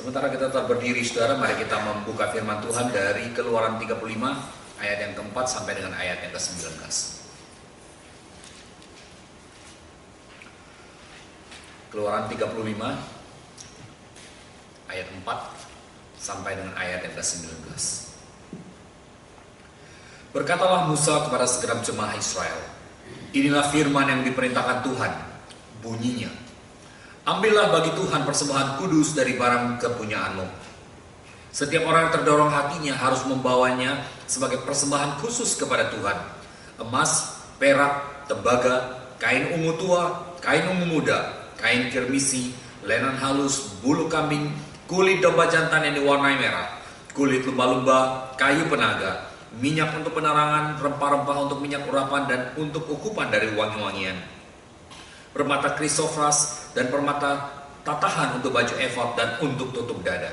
Sementara kita tetap berdiri, saudara, mari kita membuka firman Tuhan dari Keluaran 35 ayat yang keempat sampai dengan ayat yang ke-19. Keluaran 35 ayat 4 sampai dengan ayat yang ke-19. Berkatalah Musa kepada segenap jemaah Israel, inilah firman yang diperintahkan Tuhan, bunyinya, ambillah bagi Tuhan persembahan kudus dari barang kepunyaanmu. Setiap orang yang terdorong hatinya harus membawanya sebagai persembahan khusus kepada Tuhan. Emas, perak, tembaga, kain ungu tua, kain ungu muda, kain kirmisi, lenan halus, bulu kambing, kulit domba jantan yang diwarnai merah, kulit lumba-lumba, kayu penaga, minyak untuk penerangan, rempah-rempah untuk minyak urapan dan untuk ukupan dari wangi-wangian, permata krisofras dan permata tatahan untuk baju efod dan untuk tutup dada.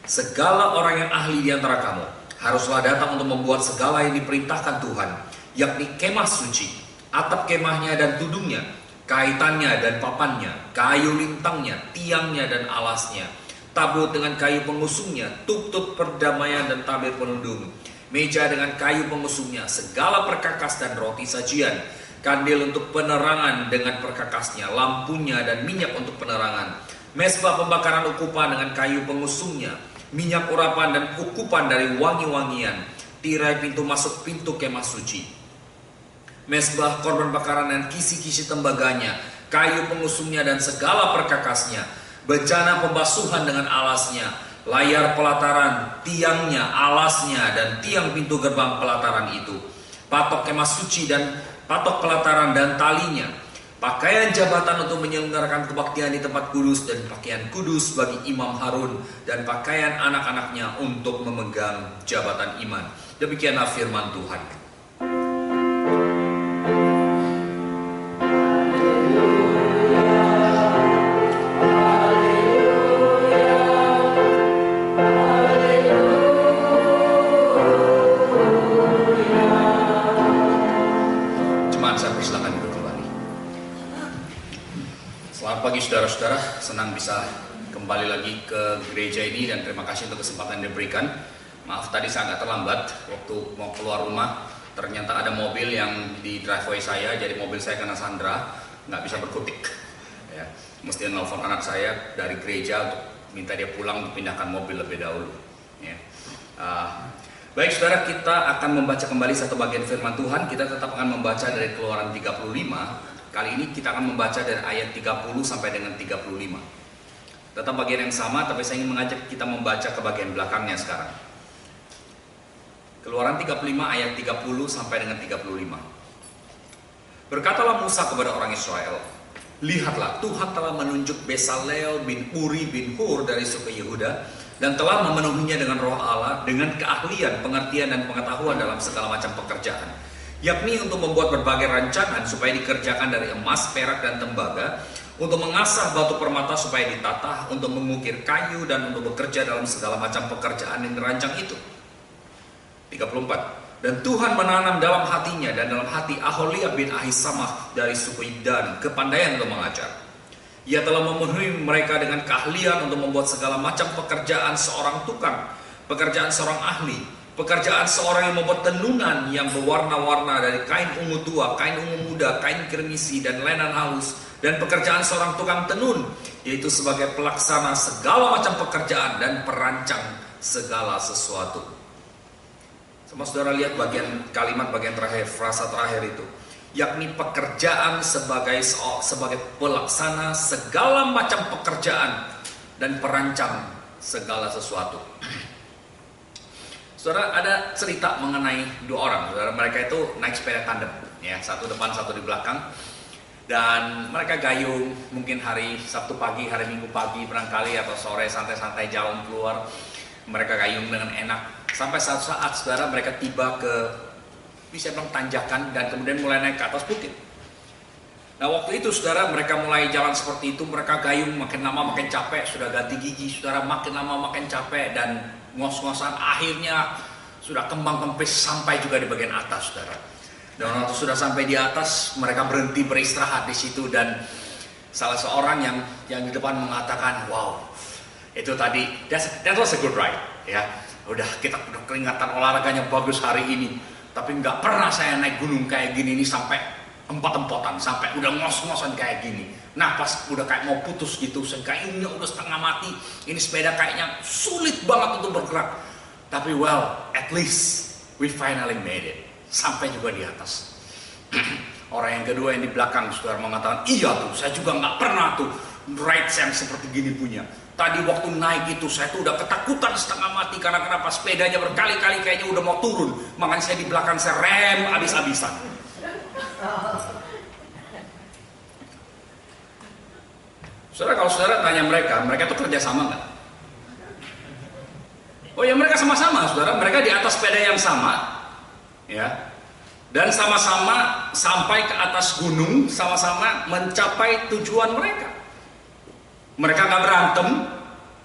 Segala orang yang ahli di antara kamu haruslah datang untuk membuat segala yang diperintahkan Tuhan, yakni kemah suci, atap kemahnya dan tudungnya, kaitannya dan papannya, kayu lintangnya, tiangnya dan alasnya, tabut dengan kayu pengusungnya, tutut perdamaian dan tabir penundung, meja dengan kayu pengusungnya, segala perkakas dan roti sajian, kandil untuk penerangan dengan perkakasnya, lampunya dan minyak untuk penerangan, mezbah pembakaran ukupan dengan kayu pengusungnya, minyak urapan dan ukupan dari wangi-wangian, tirai pintu masuk pintu kemah suci, mezbah korban bakaran dan kisi-kisi tembaganya, kayu pengusungnya dan segala perkakasnya, bejana pembasuhan dengan alasnya, layar pelataran, tiangnya, alasnya, dan tiang pintu gerbang pelataran itu, patok kemah suci dan patok pelataran dan talinya, pakaian jabatan untuk menyelenggarakan kebaktian di tempat kudus dan pakaian kudus bagi imam Harun dan pakaian anak-anaknya untuk memegang jabatan iman. Demikianlah firman Tuhan. Pagi saudara-saudara, senang bisa kembali lagi ke gereja ini dan terima kasih untuk kesempatan yang diberikan. Maaf tadi saya agak terlambat waktu mau keluar rumah, ternyata ada mobil yang di driveway saya, jadi mobil saya kena sandra, nggak bisa berkutik ya. Mesti nelfon anak saya dari gereja untuk minta dia pulang untuk pindahkan mobil lebih dahulu ya. Baik saudara, kita akan membaca kembali satu bagian firman Tuhan. Kita tetap akan membaca dari Keluaran 35. Kali ini kita akan membaca dari ayat 30 sampai dengan 35. Tetap bagian yang sama, tapi saya ingin mengajak kita membaca ke bagian belakangnya sekarang. Keluaran 35 ayat 30 sampai dengan 35. Berkatalah Musa kepada orang Israel, lihatlah Tuhan telah menunjuk Besaleel bin Uri bin Hur dari suku Yehuda dan telah memenuhinya dengan roh Allah, dengan keahlian, pengertian dan pengetahuan dalam segala macam pekerjaan, yakni untuk membuat berbagai rancangan supaya dikerjakan dari emas, perak, dan tembaga, untuk mengasah batu permata supaya ditata, untuk mengukir kayu, dan untuk bekerja dalam segala macam pekerjaan yang dirancang itu. 34. Dan Tuhan menanam dalam hatinya dan dalam hati Aholiab bin Ahisamach dari suku Dan kepandaian untuk mengajar. Ia telah memenuhi mereka dengan keahlian untuk membuat segala macam pekerjaan seorang tukang, pekerjaan seorang ahli, pekerjaan seorang yang membuat tenunan yang berwarna-warna dari kain ungu tua, kain ungu muda, kain kirmisi, dan lenan halus, dan pekerjaan seorang tukang tenun, yaitu sebagai pelaksana segala macam pekerjaan dan perancang segala sesuatu. Sama saudara lihat bagian kalimat bagian terakhir, frasa terakhir itu, yakni pekerjaan sebagai pelaksana segala macam pekerjaan dan perancang segala sesuatu. Saudara, ada cerita mengenai dua orang. Saudara, mereka itu naik sepeda tandem, ya, satu depan, satu di belakang. Dan mereka gayung, mungkin hari Sabtu pagi, hari Minggu pagi barangkali, atau sore santai-santai jalan keluar. Mereka gayung dengan enak. Sampai suatu saat, saudara, mereka tiba ke, bisa bilang tanjakan, dan kemudian mulai naik ke atas bukit. Nah, waktu itu, saudara, mereka mulai jalan seperti itu. Mereka gayung, makin lama makin capek, sudah ganti gigi, saudara, makin lama makin capek, dan ngos-ngosan, akhirnya sudah kembang-kempis sampai juga di bagian atas, saudara. Dan waktu sudah sampai di atas, mereka berhenti beristirahat di situ, dan salah seorang yang di depan mengatakan, wow, Itu tadi, that was a good ride, ya. Udah kita udah keringatan, olahraganya bagus hari ini, tapi nggak pernah saya naik gunung kayak gini nih sampai empot-empotan, sampai udah ngos-ngosan kayak gini. Nah pas udah kayak mau putus gitu, kayaknya udah setengah mati, ini sepeda kayaknya sulit banget untuk bergerak. Tapi well, at least we finally made it, sampai juga di atas. Orang yang kedua yang di belakang saudara mengatakan, iya tuh, saya juga nggak pernah tuh ride yang seperti gini punya. Tadi waktu naik itu saya tuh udah ketakutan setengah mati karena kenapa sepedanya berkali-kali kayaknya udah mau turun. Makanya saya di belakang saya rem habis-habisan. Saudara, kalau saudara tanya mereka tuh kerja sama nggak? Oh ya, mereka sama-sama, saudara. Mereka di atas sepeda yang sama, ya. Dan sama-sama sampai ke atas gunung, sama-sama mencapai tujuan mereka. Mereka nggak berantem,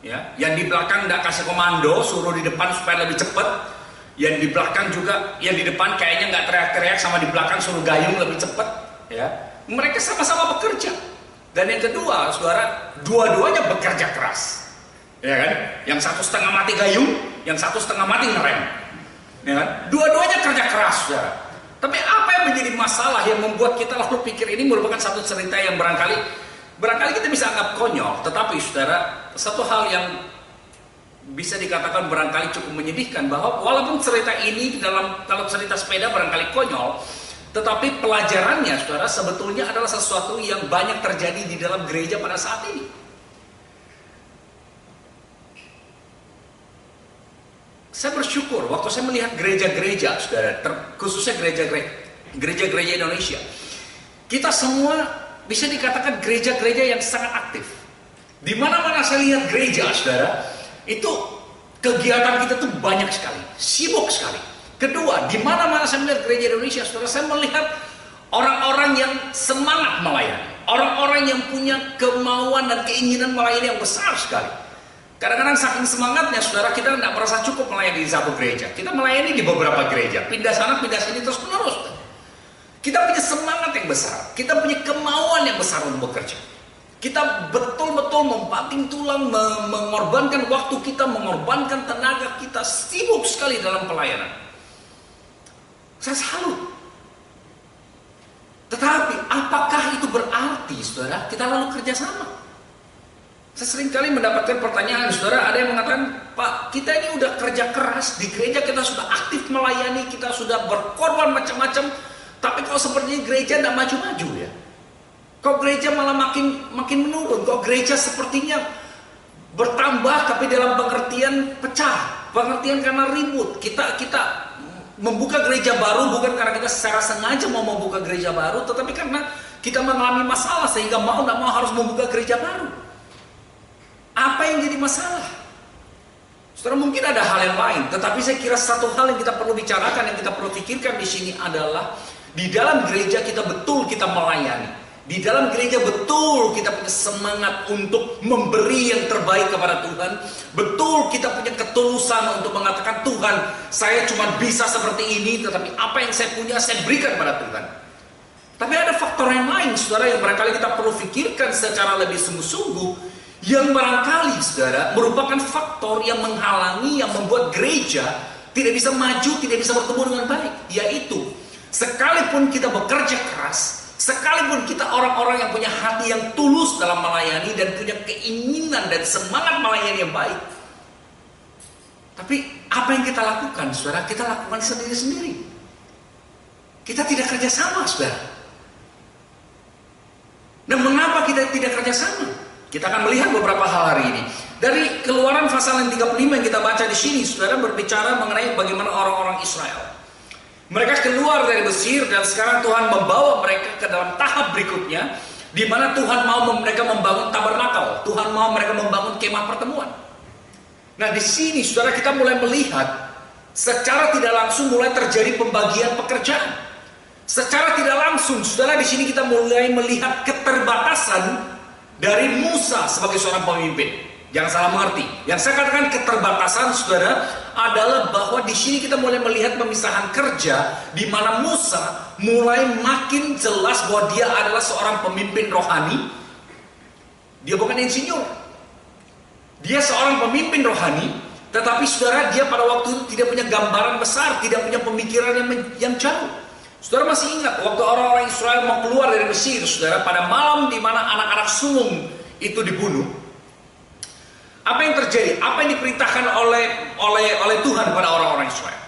ya. Yang di belakang nggak kasih komando, suruh di depan supaya lebih cepat. Yang di belakang juga, yang di depan kayaknya nggak teriak-teriak, sama di belakang suruh gayung lebih cepat, ya. Mereka sama-sama bekerja. Dan yang kedua, saudara, dua-duanya bekerja keras, ya kan? Yang satu setengah mati gayung, yang satu setengah mati ngerem, ya kan? Dua-duanya kerja keras, saudara. Tapi apa yang menjadi masalah yang membuat kita lalu pikir ini merupakan satu cerita yang barangkali kita bisa anggap konyol, tetapi saudara, satu hal yang bisa dikatakan barangkali cukup menyedihkan, bahwa walaupun cerita ini kalau cerita sepeda barangkali konyol, tetapi pelajarannya saudara sebetulnya adalah sesuatu yang banyak terjadi di dalam gereja pada saat ini. Saya bersyukur waktu saya melihat gereja-gereja saudara, khususnya gereja-gereja Indonesia, kita semua bisa dikatakan gereja-gereja yang sangat aktif. Di mana-mana saya lihat gereja, saudara, itu kegiatan kita tuh banyak sekali, sibuk sekali. Kedua, di mana-mana saya melihat gereja Indonesia, saudara, saya melihat orang-orang yang semangat melayani, orang-orang yang punya kemauan dan keinginan melayani yang besar sekali. Kadang-kadang saking semangatnya, saudara, kita tidak merasa cukup melayani di satu gereja. Kita melayani di beberapa gereja, pindah sana, pindah sini terus menerus. Kita punya semangat yang besar, kita punya kemauan yang besar untuk bekerja. Kita betul-betul membanting tulang, mengorbankan waktu kita, mengorbankan tenaga kita, sibuk sekali dalam pelayanan. Saya salut. Tetapi apakah itu berarti, saudara, kita lalu kerjasama? Saya sering kali mendapatkan pertanyaan, saudara, ada yang mengatakan, Pak, kita ini udah kerja keras, di gereja kita sudah aktif melayani, kita sudah berkorban macam-macam, tapi kalau sepertinya gereja tidak maju-maju ya. Kok gereja malah makin menurun, kok gereja sepertinya bertambah tapi dalam pengertian pecah, pengertian karena ribut. Kita membuka gereja baru bukan karena kita secara sengaja mau membuka gereja baru, tetapi karena kita mengalami masalah sehingga mau tidak mau harus membuka gereja baru. Apa yang jadi masalah? Saudara, mungkin ada hal yang lain, tetapi saya kira satu hal yang kita perlu bicarakan, yang kita perlu pikirkan di sini adalah di dalam gereja kita betul kita melayani. Di dalam gereja betul kita punya semangat untuk memberi yang terbaik kepada Tuhan. Betul kita punya ketulusan untuk mengatakan, Tuhan, saya cuma bisa seperti ini, tetapi apa yang saya punya saya berikan kepada Tuhan. Tapi ada faktor yang lain, saudara, yang barangkali kita perlu pikirkan secara lebih sungguh-sungguh, yang barangkali, saudara, merupakan faktor yang menghalangi, yang membuat gereja tidak bisa maju, tidak bisa bertumbuh dengan baik. Yaitu, sekalipun kita bekerja keras, sekalipun kita orang-orang yang punya hati yang tulus dalam melayani dan punya keinginan dan semangat melayani yang baik, tapi apa yang kita lakukan, saudara? Kita lakukan sendiri-sendiri. Kita tidak kerjasama, saudara. Dan mengapa kita tidak kerjasama? Kita akan melihat beberapa hal hari ini. Dari Keluaran pasal yang 35 yang kita baca di sini, saudara, berbicara mengenai bagaimana orang-orang Israel. Mereka keluar dari Mesir dan sekarang Tuhan membawa mereka ke dalam tahap berikutnya, di mana Tuhan mau mereka membangun tabernakel. Tuhan mau mereka membangun kemah pertemuan. Nah, di sini, saudara, kita mulai melihat secara tidak langsung mulai terjadi pembagian pekerjaan. Secara tidak langsung, saudara, di sini kita mulai melihat keterbatasan dari Musa sebagai seorang pemimpin. Jangan salah mengerti. Yang saya katakan keterbatasan, saudara, adalah bahwa di sini kita mulai melihat pemisahan kerja, di mana Musa mulai makin jelas bahwa dia adalah seorang pemimpin rohani. Dia bukan insinyur. Dia seorang pemimpin rohani, tetapi saudara, dia pada waktu itu tidak punya gambaran besar, tidak punya pemikiran yang jauh. Saudara masih ingat waktu orang-orang Israel mau keluar dari Mesir, saudara, pada malam di mana anak-anak sulung itu dibunuh. Apa yang terjadi? Apa yang diperintahkan oleh Tuhan kepada orang-orang Israel?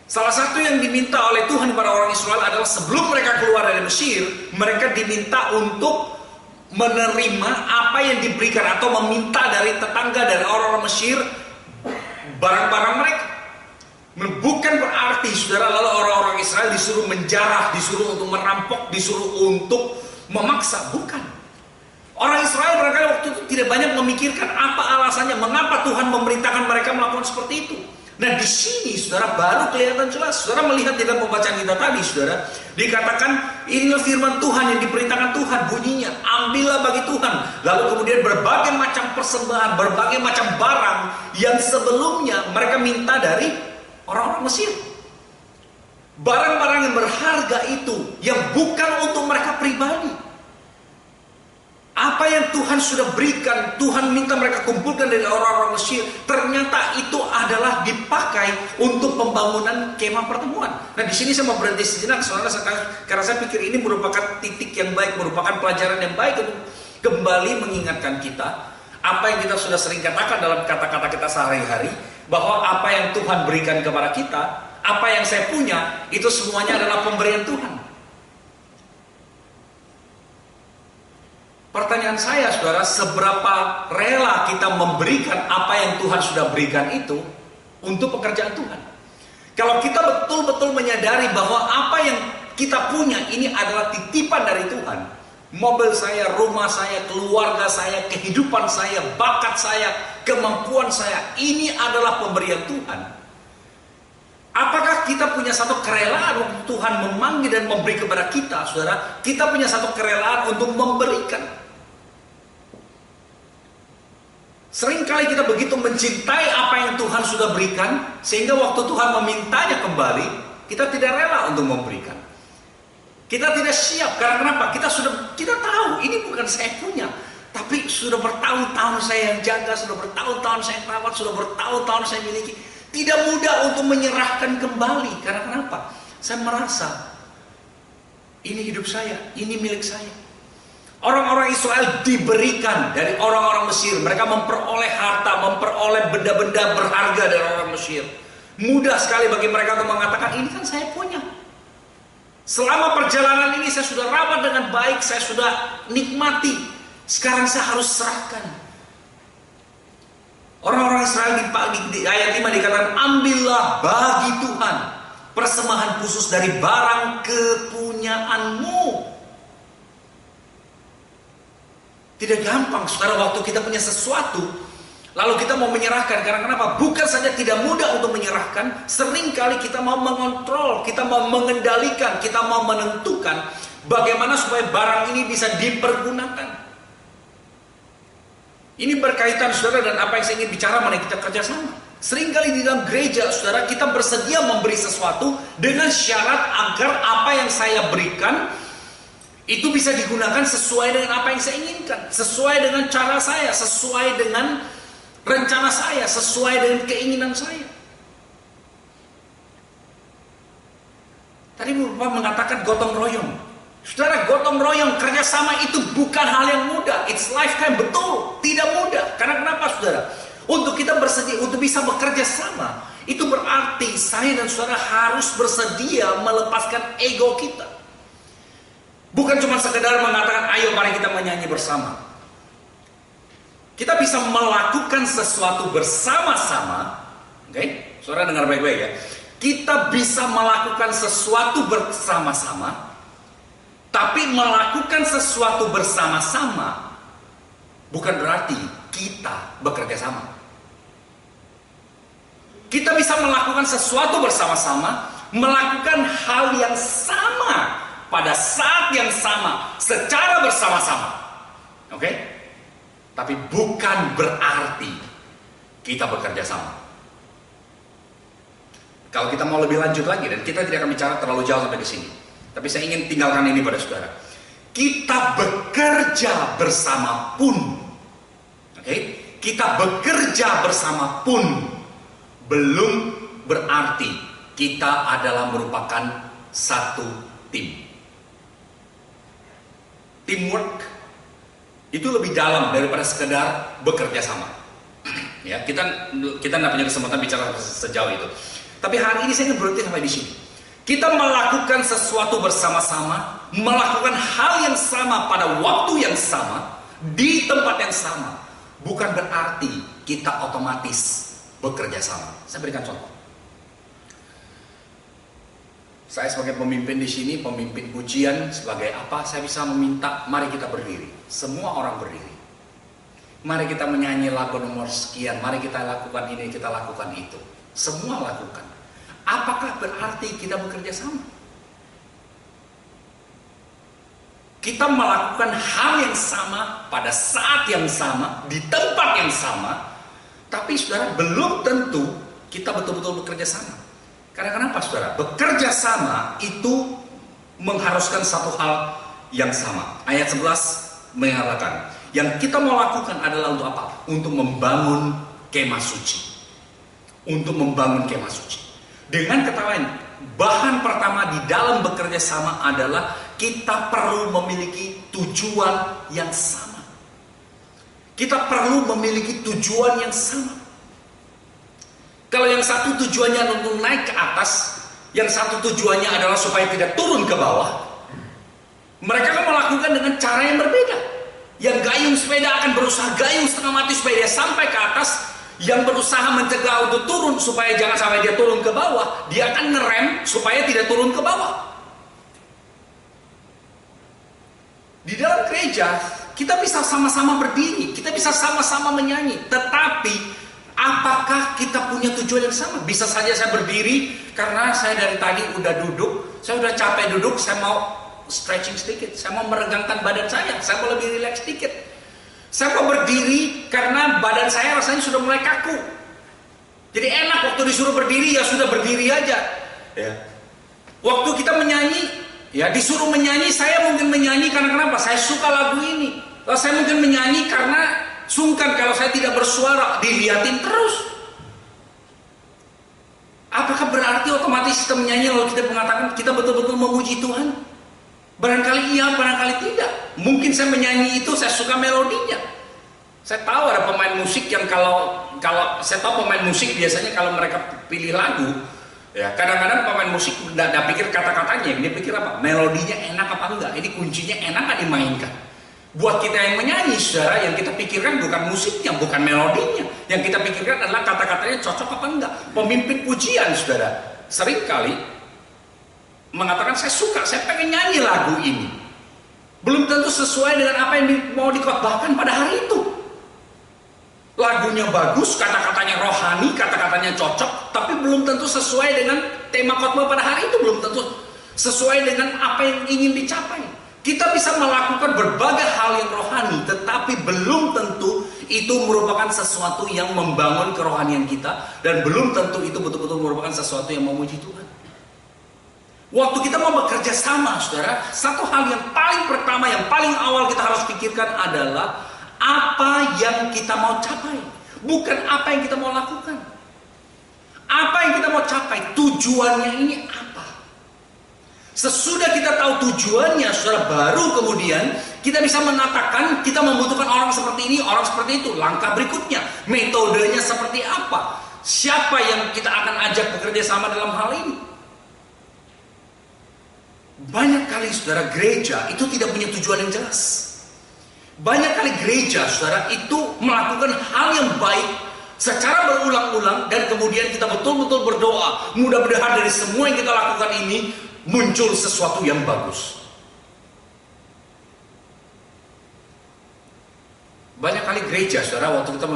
Salah satu yang diminta oleh Tuhan kepada orang Israel adalah sebelum mereka keluar dari Mesir, mereka diminta untuk menerima apa yang diberikan atau meminta dari tetangga, dari orang-orang Mesir, barang-barang mereka. Bukan berarti saudara lalu orang-orang Israel disuruh menjarah, disuruh untuk merampok, disuruh untuk memaksa. Bukan. Orang Israel barangkali waktu itu tidak banyak memikirkan apa alasannya, mengapa Tuhan memerintahkan mereka melakukan seperti itu. Nah di sini saudara baru kelihatan jelas. Saudara melihat di dalam pembacaan kita tadi, saudara, dikatakan inilah firman Tuhan yang diperintahkan Tuhan, bunyinya ambillah bagi Tuhan. Lalu kemudian berbagai macam persembahan, berbagai macam barang yang sebelumnya mereka minta dari orang-orang Mesir. Barang-barang yang berharga itu, yang bukan untuk mereka pribadi. Apa yang Tuhan sudah berikan, Tuhan minta mereka kumpulkan dari orang-orang Mesir, ternyata itu adalah dipakai untuk pembangunan kemah pertemuan. Nah di sini saya mau berhenti sejenak, saudara, karena saya pikir ini merupakan titik yang baik, merupakan pelajaran yang baik untuk kembali mengingatkan kita apa yang kita sudah sering katakan dalam kata-kata kita sehari-hari, bahwa apa yang Tuhan berikan kepada kita, apa yang saya punya, itu semuanya adalah pemberian Tuhan. Pertanyaan saya, saudara, seberapa rela kita memberikan apa yang Tuhan sudah berikan itu untuk pekerjaan Tuhan? Kalau kita betul-betul menyadari bahwa apa yang kita punya ini adalah titipan dari Tuhan, mobil saya, rumah saya, keluarga saya, kehidupan saya, bakat saya, kemampuan saya, ini adalah pemberian Tuhan. Apakah kita punya satu kerelaan waktu Tuhan memanggil dan memberi kepada kita, saudara? Kita punya satu kerelaan untuk memberikan. Seringkali kita begitu mencintai apa yang Tuhan sudah berikan, sehingga waktu Tuhan memintanya kembali, kita tidak rela untuk memberikan. Kita tidak siap, karena kenapa? Kita tahu ini bukan saya punya, tapi sudah bertahun-tahun saya yang jaga, sudah bertahun-tahun saya rawat, sudah bertahun-tahun saya miliki. Tidak mudah untuk menyerahkan kembali. Karena kenapa? Saya merasa ini hidup saya, ini milik saya. Orang-orang Israel diberikan dari orang-orang Mesir. Mereka memperoleh harta, memperoleh benda-benda berharga dari orang Mesir. Mudah sekali bagi mereka untuk mengatakan, ini kan saya punya. Selama perjalanan ini saya sudah rawat dengan baik, saya sudah nikmati. Sekarang saya harus serahkan. Orang-orang Israel di ayat 5 dikatakan, ambillah bagi Tuhan persembahan khusus dari barang kepunyaanmu. Tidak gampang, saudara, waktu kita punya sesuatu, lalu kita mau menyerahkan. Karena kenapa? Bukan saja tidak mudah untuk menyerahkan, seringkali kita mau mengontrol, kita mau mengendalikan, kita mau menentukan bagaimana supaya barang ini bisa dipergunakan. Ini berkaitan, saudara, dan apa yang saya ingin bicara mengenai kita kerjasama. Seringkali di dalam gereja, saudara, kita bersedia memberi sesuatu dengan syarat agar apa yang saya berikan itu bisa digunakan sesuai dengan apa yang saya inginkan, sesuai dengan cara saya, sesuai dengan rencana saya, sesuai dengan keinginan saya. Tadi Bapak mengatakan gotong royong. Saudara, gotong royong, kerjasama itu bukan hal yang mudah. It's lifetime, betul, tidak mudah. Karena kenapa, saudara? Untuk kita bersedia, untuk bisa bekerja sama, itu berarti saya dan saudara harus bersedia melepaskan ego kita. Bukan cuma sekedar mengatakan, ayo mari kita menyanyi bersama. Kita bisa melakukan sesuatu bersama-sama. Oke? Saudara dengar baik-baik ya. Kita bisa melakukan sesuatu bersama-sama. Tapi melakukan sesuatu bersama-sama bukan berarti kita bekerja sama. Kita bisa melakukan sesuatu bersama-sama, melakukan hal yang sama pada saat yang sama, secara bersama-sama. Oke? Tapi bukan berarti kita bekerja sama. Kalau kita mau lebih lanjut lagi, dan kita tidak akan bicara terlalu jauh sampai ke sini, tapi saya ingin tinggalkan ini pada saudara. Kita bekerja bersama pun, oke? kita bekerja bersama pun belum berarti kita adalah merupakan satu tim. Teamwork itu lebih dalam daripada sekedar bekerja sama. Ya, kita nggak punya kesempatan bicara sejauh itu. Tapi hari ini saya ingin berhenti sampai di sini. Kita melakukan sesuatu bersama-sama, melakukan hal yang sama pada waktu yang sama, di tempat yang sama, bukan berarti kita otomatis bekerja sama. Saya berikan contoh. Saya sebagai pemimpin di sini, pemimpin pujian, sebagai apa? Saya bisa meminta, mari kita berdiri. Semua orang berdiri. Mari kita menyanyi lagu nomor sekian, mari kita lakukan ini, kita lakukan itu. Semua lakukan. Apakah berarti kita bekerja sama? Kita melakukan hal yang sama pada saat yang sama, di tempat yang sama, tapi saudara, belum tentu kita betul-betul bekerja sama. Karena kenapa saudara? Bekerja sama itu mengharuskan satu hal yang sama. Ayat 11 mengatakan, yang kita mau lakukan adalah untuk apa? Untuk membangun kemah suci. Untuk membangun kemah suci. Dengan kata lain, bahan pertama di dalam bekerja sama adalah kita perlu memiliki tujuan yang sama. Kita perlu memiliki tujuan yang sama. Kalau yang satu tujuannya untuk naik ke atas, yang satu tujuannya adalah supaya tidak turun ke bawah, mereka akan melakukan dengan cara yang berbeda. Yang gayung sepeda akan berusaha gayung setengah mati supaya dia sampai ke atas. Yang berusaha mencegah untuk turun supaya jangan sampai dia turun ke bawah, dia akan ngerem supaya tidak turun ke bawah. Di dalam gereja, kita bisa sama-sama berdiri, kita bisa sama-sama menyanyi, tetapi apakah kita punya tujuan yang sama? Bisa saja saya berdiri karena saya dari tadi udah duduk, saya udah capek duduk, saya mau stretching sedikit, saya mau meregangkan badan saya mau lebih rileks sedikit. Saya mau berdiri karena badan saya rasanya sudah mulai kaku. Jadi enak waktu disuruh berdiri, ya sudah berdiri aja. Ya. Waktu kita menyanyi, ya disuruh menyanyi, saya mungkin menyanyi karena kenapa? Saya suka lagu ini. Lalu saya mungkin menyanyi karena sungkan kalau saya tidak bersuara, dilihatin terus. Apakah berarti otomatis kita menyanyi lalu kita mengatakan kita betul-betul memuji Tuhan? Barangkali iya, barangkali tidak. Mungkin saya menyanyi itu saya suka melodinya. Saya tahu ada pemain musik yang kalau saya tahu pemain musik biasanya kalau mereka pilih lagu, ya kadang-kadang pemain musik tidak pikir kata-katanya, dia pikir apa? Melodinya enak apa enggak? Ini kuncinya enak nggak dimainkan. Buat kita yang menyanyi, saudara, yang kita pikirkan bukan musiknya, bukan melodinya. Yang kita pikirkan adalah kata-katanya cocok apa enggak. Pemimpin pujian, saudara, seringkali mengatakan saya suka, saya pengen nyanyi lagu ini. Belum tentu sesuai dengan apa yang mau dikhotbahkan pada hari itu. Lagunya bagus, kata-katanya rohani, kata-katanya cocok, tapi belum tentu sesuai dengan tema khotbah pada hari itu, belum tentu sesuai dengan apa yang ingin dicapai. Kita bisa melakukan berbagai hal yang rohani, tetapi belum tentu itu merupakan sesuatu yang membangun kerohanian kita, dan belum tentu itu betul-betul merupakan sesuatu yang memuji Tuhan. Waktu kita mau bekerja sama, saudara, satu hal yang paling pertama, yang paling awal kita harus pikirkan adalah apa yang kita mau capai, bukan apa yang kita mau lakukan. Apa yang kita mau capai, tujuannya ini apa? Sesudah kita tahu tujuannya, saudara, baru kemudian kita bisa mengatakan kita membutuhkan orang seperti ini, orang seperti itu. Langkah berikutnya, metodenya seperti apa? Siapa yang kita akan ajak bekerja sama dalam hal ini? Banyak kali, saudara, gereja itu tidak punya tujuan yang jelas. Banyak kali gereja, saudara, itu melakukan hal yang baik secara berulang-ulang, dan kemudian kita betul-betul berdoa, mudah-mudahan dari semua yang kita lakukan ini muncul sesuatu yang bagus. Banyak kali gereja, saudara, waktu kita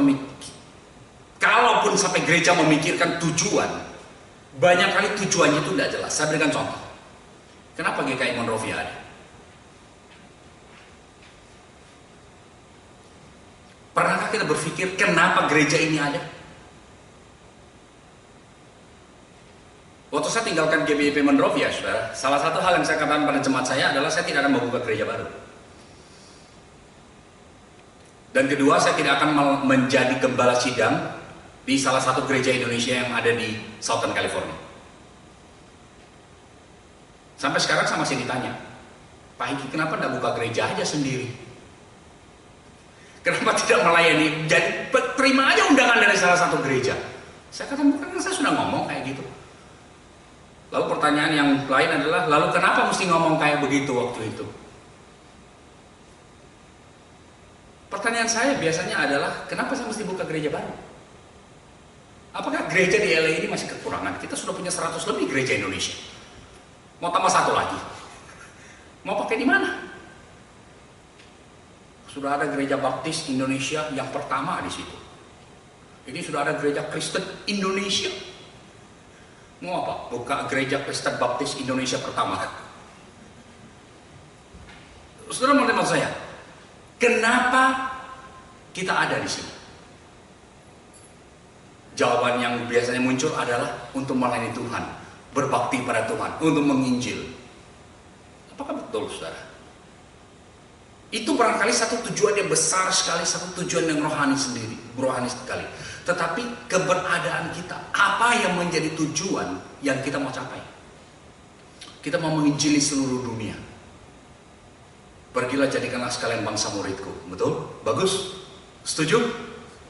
kalaupun sampai gereja memikirkan tujuan, banyak kali tujuannya itu tidak jelas. Saya berikan contoh. Kenapa GKI Monrovia ada? Pernahkah kita berpikir kenapa gereja ini ada? Waktu saya tinggalkan GBIP Monrovia, saudara, salah satu hal yang saya katakan pada jemaat saya adalah saya tidak akan membuka gereja baru. Dan kedua, saya tidak akan menjadi gembala sidang di salah satu gereja Indonesia yang ada di Southern California. Sampai sekarang saya masih ditanya, Pak Hiki, kenapa tidak buka gereja aja sendiri? Kenapa tidak melayani? Jadi terima aja undangan dari salah satu gereja. Saya katakan, bukan, saya sudah ngomong kayak gitu. Lalu pertanyaan yang lain adalah, lalu kenapa mesti ngomong kayak begitu waktu itu? Pertanyaan saya biasanya adalah, kenapa saya mesti buka gereja baru? Apakah gereja di LA ini masih kekurangan? Kita sudah punya 100 lebih gereja Indonesia. Mau tambah satu lagi? Mau pakai di mana? Sudah ada gereja Baptis Indonesia yang pertama di situ. Ini sudah ada gereja Kristen Indonesia. Mau apa? Buka gereja Kristen Baptis Indonesia pertama. Saudara mengerti maksud saya? Kenapa kita ada di sini? Jawaban yang biasanya muncul adalah untuk melayani Tuhan, berbakti pada Tuhan, untuk menginjil. Apakah betul, saudara? Itu barangkali satu tujuan yang besar sekali, satu tujuan yang rohani sendiri, rohani sekali. Tetapi keberadaan kita, apa yang menjadi tujuan yang kita mau capai? Kita mau menginjili seluruh dunia. Pergilah, jadikanlah sekalian bangsa muridku. Betul? Bagus? Setuju?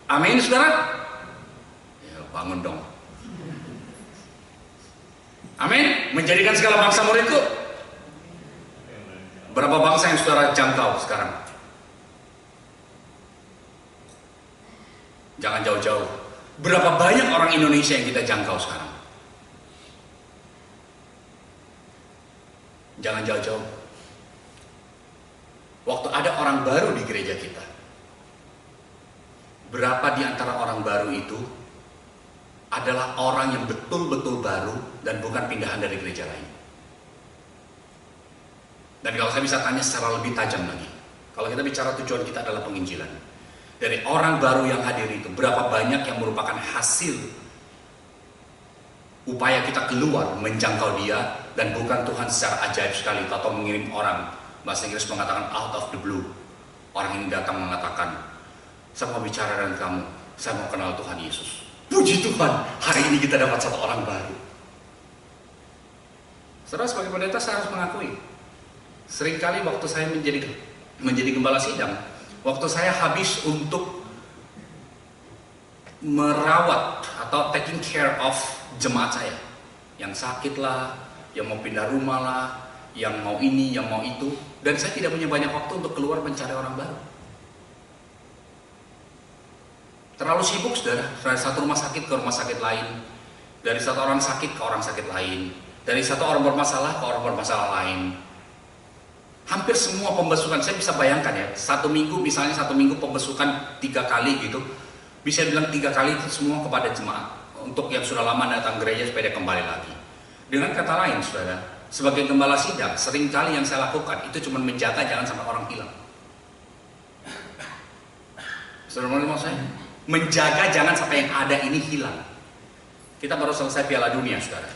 Amin, saudara? Ya, bangun dong. Amin? Menjadikan segala bangsa muridku. Berapa bangsa yang saudara jangkau sekarang? Jangan jauh-jauh. Berapa banyak orang Indonesia yang kita jangkau sekarang? Jangan jauh-jauh. Waktu ada orang baru di gereja kita, berapa di antara orang baru itu adalah orang yang betul-betul baru dan bukan pindahan dari gereja lain? Dan kalau saya bisa tanya secara lebih tajam lagi, kalau kita bicara tujuan kita adalah penginjilan, dari orang baru yang hadir itu, berapa banyak yang merupakan hasil upaya kita keluar menjangkau dia, dan bukan Tuhan secara ajaib sekali atau mengirim orang. Bahasa Inggris mengatakan out of the blue. Orang ini datang mengatakan, saya mau bicara dengan kamu, saya mau kenal Tuhan Yesus. Puji Tuhan, hari ini kita dapat satu orang baru. Saudara, sebagai pendeta saya harus mengakui, seringkali waktu saya menjadi gembala sidang, waktu saya habis untuk merawat atau taking care of jemaat saya, yang sakit lah, yang mau pindah rumah lah, yang mau ini, yang mau itu, dan saya tidak punya banyak waktu untuk keluar mencari orang baru. Terlalu sibuk, saudara. Dari satu rumah sakit ke rumah sakit lain, dari satu orang sakit ke orang sakit lain, dari satu orang bermasalah ke orang bermasalah lain. Hampir semua pembesukan, saya bisa bayangkan ya, satu minggu pembesukan 3 kali gitu, bisa bilang 3 kali itu semua kepada jemaat, untuk yang sudah lama datang gereja supaya dia kembali lagi. Dengan kata lain, saudara, sebagai gembala sidang, seringkali yang saya lakukan itu cuma menjaga jangan sampai orang hilang. Saudara mau saya? Menjaga jangan sampai yang ada ini hilang. Kita baru selesai Piala Dunia, saudara.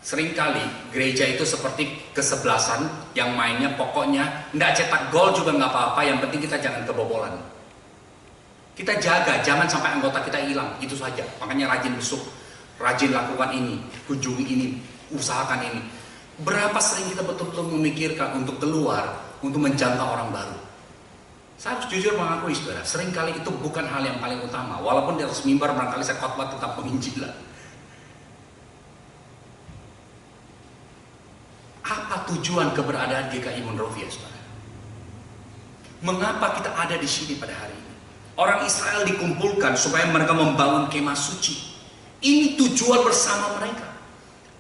Seringkali gereja itu seperti kesebelasan yang mainnya pokoknya nggak cetak gol juga nggak apa-apa, yang penting kita jangan kebobolan. Kita jaga jangan sampai anggota kita hilang, itu saja. Makanya rajin besuk, rajin lakukan ini, kunjungi ini, usahakan ini. Berapa sering kita betul-betul memikirkan untuk keluar, untuk menjangkau orang baru. Saya harus jujur mengakui, saudara, seringkali itu bukan hal yang paling utama. Walaupun di atas mimbar barangkali saya khotbah tentang penginjilan. Apa tujuan keberadaan GKI Monrovia, saudara? Mengapa kita ada di sini pada hari ini? Orang Israel dikumpulkan supaya mereka membangun kemah suci. Ini tujuan bersama mereka.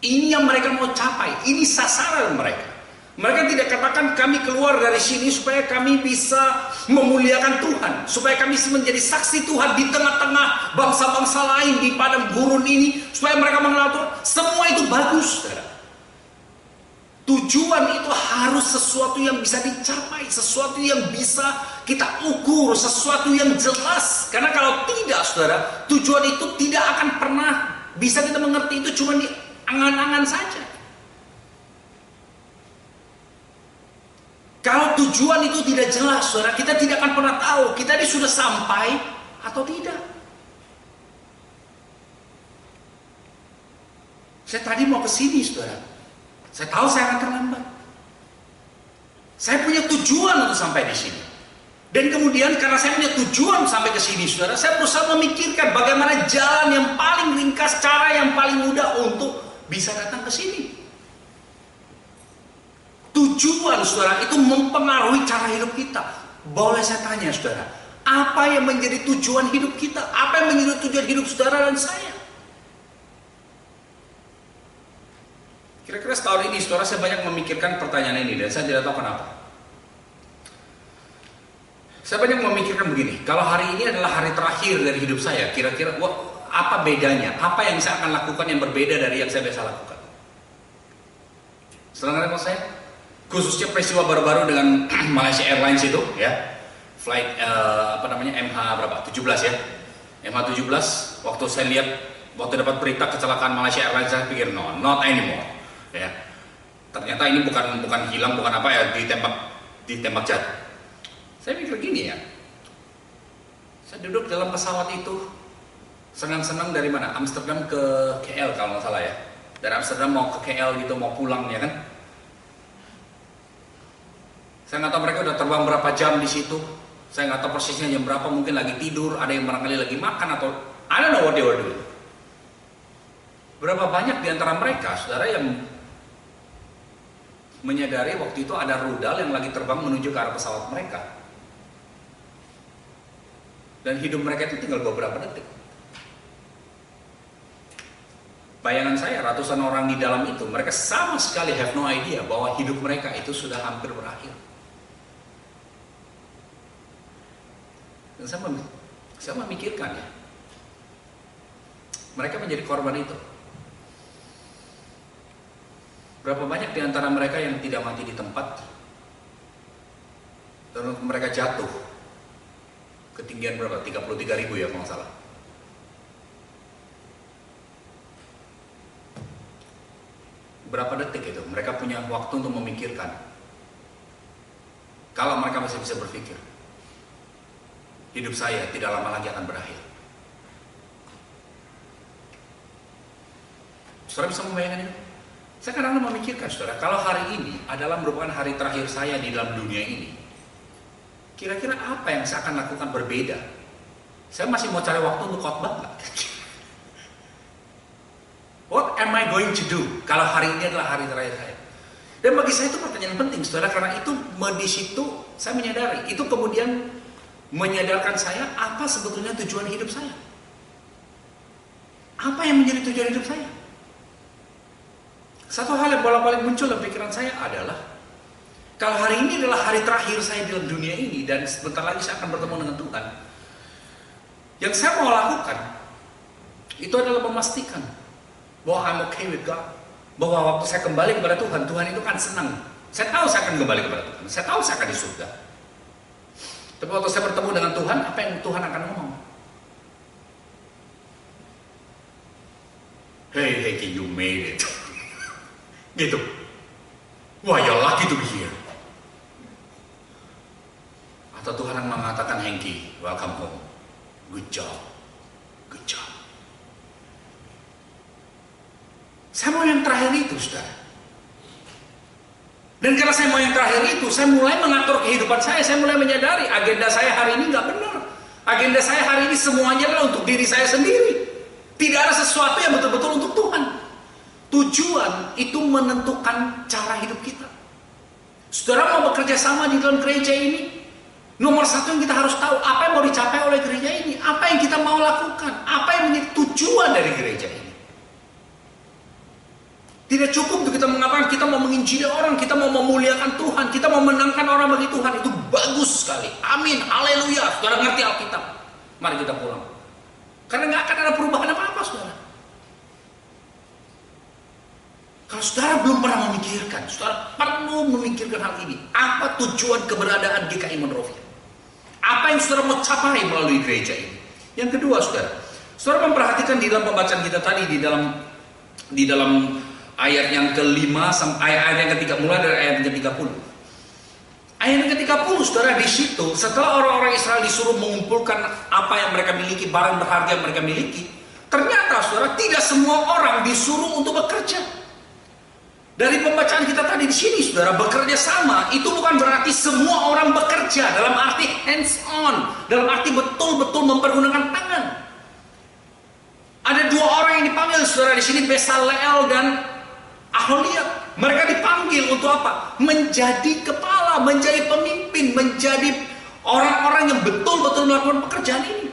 Ini yang mereka mau capai. Ini sasaran mereka. Mereka tidak katakan kami keluar dari sini supaya kami bisa memuliakan Tuhan, supaya kami bisa menjadi saksi Tuhan di tengah-tengah bangsa-bangsa lain di padang gurun ini, supaya mereka mengenal Tuhan. Semua itu bagus, saudara. Tujuan itu harus sesuatu yang bisa dicapai, sesuatu yang bisa kita ukur, sesuatu yang jelas. Karena kalau tidak, saudara, tujuan itu tidak akan pernah bisa kita mengerti, itu cuma di angan-angan saja. Kalau Kalau tujuan itu tidak jelas, saudara, kita tidak akan pernah tahu kita ini sudah sampai atau tidak. Saya tadi mau ke sini, saudara. Saya tahu saya akan terlambat. Saya punya tujuan untuk sampai di sini. Dan kemudian karena saya punya tujuan sampai ke sini, saudara, saya berusaha memikirkan bagaimana jalan yang paling ringkas, cara yang paling mudah untuk bisa datang ke sini. Tujuan, saudara, itu mempengaruhi cara hidup kita. Boleh saya tanya, saudara, apa yang menjadi tujuan hidup kita? Apa yang menjadi tujuan hidup saudara dan saya? Kira-kira setahun ini, saudara, saya banyak memikirkan pertanyaan ini dan saya tidak tahu kenapa. Saya banyak memikirkan begini, kalau hari ini adalah hari terakhir dari hidup saya, kira-kira apa bedanya? Apa yang saya akan lakukan yang berbeda dari yang saya biasa lakukan? Setelah dengan saya? Khususnya peristiwa baru-baru dengan Malaysia Airlines itu, ya, flight MH berapa? 17 ya, MH 17. Waktu saya lihat, waktu dapat berita kecelakaan Malaysia Airlines, saya pikir no, not anymore, ya. Ternyata ini bukan hilang, bukan apa ya, ditembak jatuh. Saya pikir gini ya, saya duduk dalam pesawat itu, senang-senang dari mana? Amsterdam ke KL kalau nggak salah ya. Dari Amsterdam mau ke KL gitu, mau pulang ya kan. Saya nggak tahu mereka udah terbang berapa jam di situ. Saya nggak tahu persisnya jam berapa, mungkin lagi tidur, ada yang barangkali lagi makan atau I don't know what they were doing. Berapa banyak di antara mereka, saudara, yang menyadari waktu itu ada rudal yang lagi terbang menuju ke arah pesawat mereka. Dan hidup mereka itu tinggal beberapa detik. Bayangan saya, ratusan orang di dalam itu, mereka sama sekali have no idea bahwa hidup mereka itu sudah hampir berakhir. Dan saya memikirkan ya, mereka menjadi korban itu. Berapa banyak di antara mereka yang tidak mati di tempat, dan mereka jatuh ketinggian berapa? 33.000 ya kalau nggak salah. Berapa detik itu? Mereka punya waktu untuk memikirkan. Kalau mereka masih bisa berpikir, hidup saya tidak lama lagi akan berakhir. Saudara bisa membayangkan itu? Saya kadang-kadang memikirkan, saudara, kalau hari ini adalah merupakan hari terakhir saya di dalam dunia ini, kira-kira apa yang saya akan lakukan berbeda? Saya masih mau cari waktu untuk khotbah nggak? What am I going to do kalau hari ini adalah hari terakhir saya? Dan bagi saya itu pertanyaan penting, saudara, karena itu di situ saya menyadari, itu kemudian menyadarkan saya apa sebetulnya tujuan hidup saya. Apa yang menjadi tujuan hidup saya? Satu hal yang bolak-balik muncul dalam pikiran saya adalah, kalau hari ini adalah hari terakhir saya di dalam dunia ini dan sebentar lagi saya akan bertemu dengan Tuhan, yang saya mau lakukan itu adalah memastikan bahwa I'm okay with God, bahwa waktu saya kembali kepada Tuhan, Tuhan itu kan senang. Saya tahu saya akan kembali kepada Tuhan, saya tahu saya akan di surga. Tapi waktu saya bertemu dengan Tuhan, apa yang Tuhan akan ngomong? Hey, you made it. Gitu. Wah, you're lucky to be here. Atau Tuhan yang mengatakan, Hengki, welcome home. Good job. Good job. Saya mau yang terakhir itu, saudara. Dan karena saya mau yang terakhir itu, saya mulai mengatur kehidupan saya mulai menyadari agenda saya hari ini nggak benar. Agenda saya hari ini semuanya adalah untuk diri saya sendiri. Tidak ada sesuatu yang betul-betul untuk Tuhan. Tujuan itu menentukan cara hidup kita. Saudara mau bekerja sama di dalam gereja ini, nomor satu yang kita harus tahu, apa yang mau dicapai oleh gereja ini, apa yang kita mau lakukan, apa yang menjadi tujuan dari gereja ini. Tidak cukup untuk kita mengatakan kita mau menginjili orang, kita mau memuliakan Tuhan, kita mau menangkan orang bagi Tuhan. Itu bagus sekali. Amin, haleluya. Saudara ngerti Alkitab. Mari kita pulang. Karena nggak akan ada perubahan apa-apa, saudara. Kalau saudara belum pernah memikirkan, saudara perlu memikirkan hal ini. Apa tujuan keberadaan GKI Monrovia? Apa yang saudara mau capai melalui gereja ini? Yang kedua, saudara memperhatikan di dalam pembacaan kita tadi, di dalam ayat yang ke-5 sampai ayat yang ke-3, mulai dari ayat yang ke-30. Ayat yang ke-30, saudara, di situ setelah orang-orang Israel disuruh mengumpulkan apa yang mereka miliki, barang berharga yang mereka miliki, ternyata saudara tidak semua orang disuruh untuk bekerja. Dari pembacaan kita tadi di sini, saudara, bekerja sama itu bukan berarti semua orang bekerja dalam arti hands on, dalam arti betul-betul mempergunakan tangan. Ada dua orang yang dipanggil, saudara, di sini, Besaleel dan Aholiab. Mereka dipanggil untuk apa? Menjadi kepala, menjadi pemimpin, menjadi orang-orang yang betul-betul melakukan pekerjaan ini.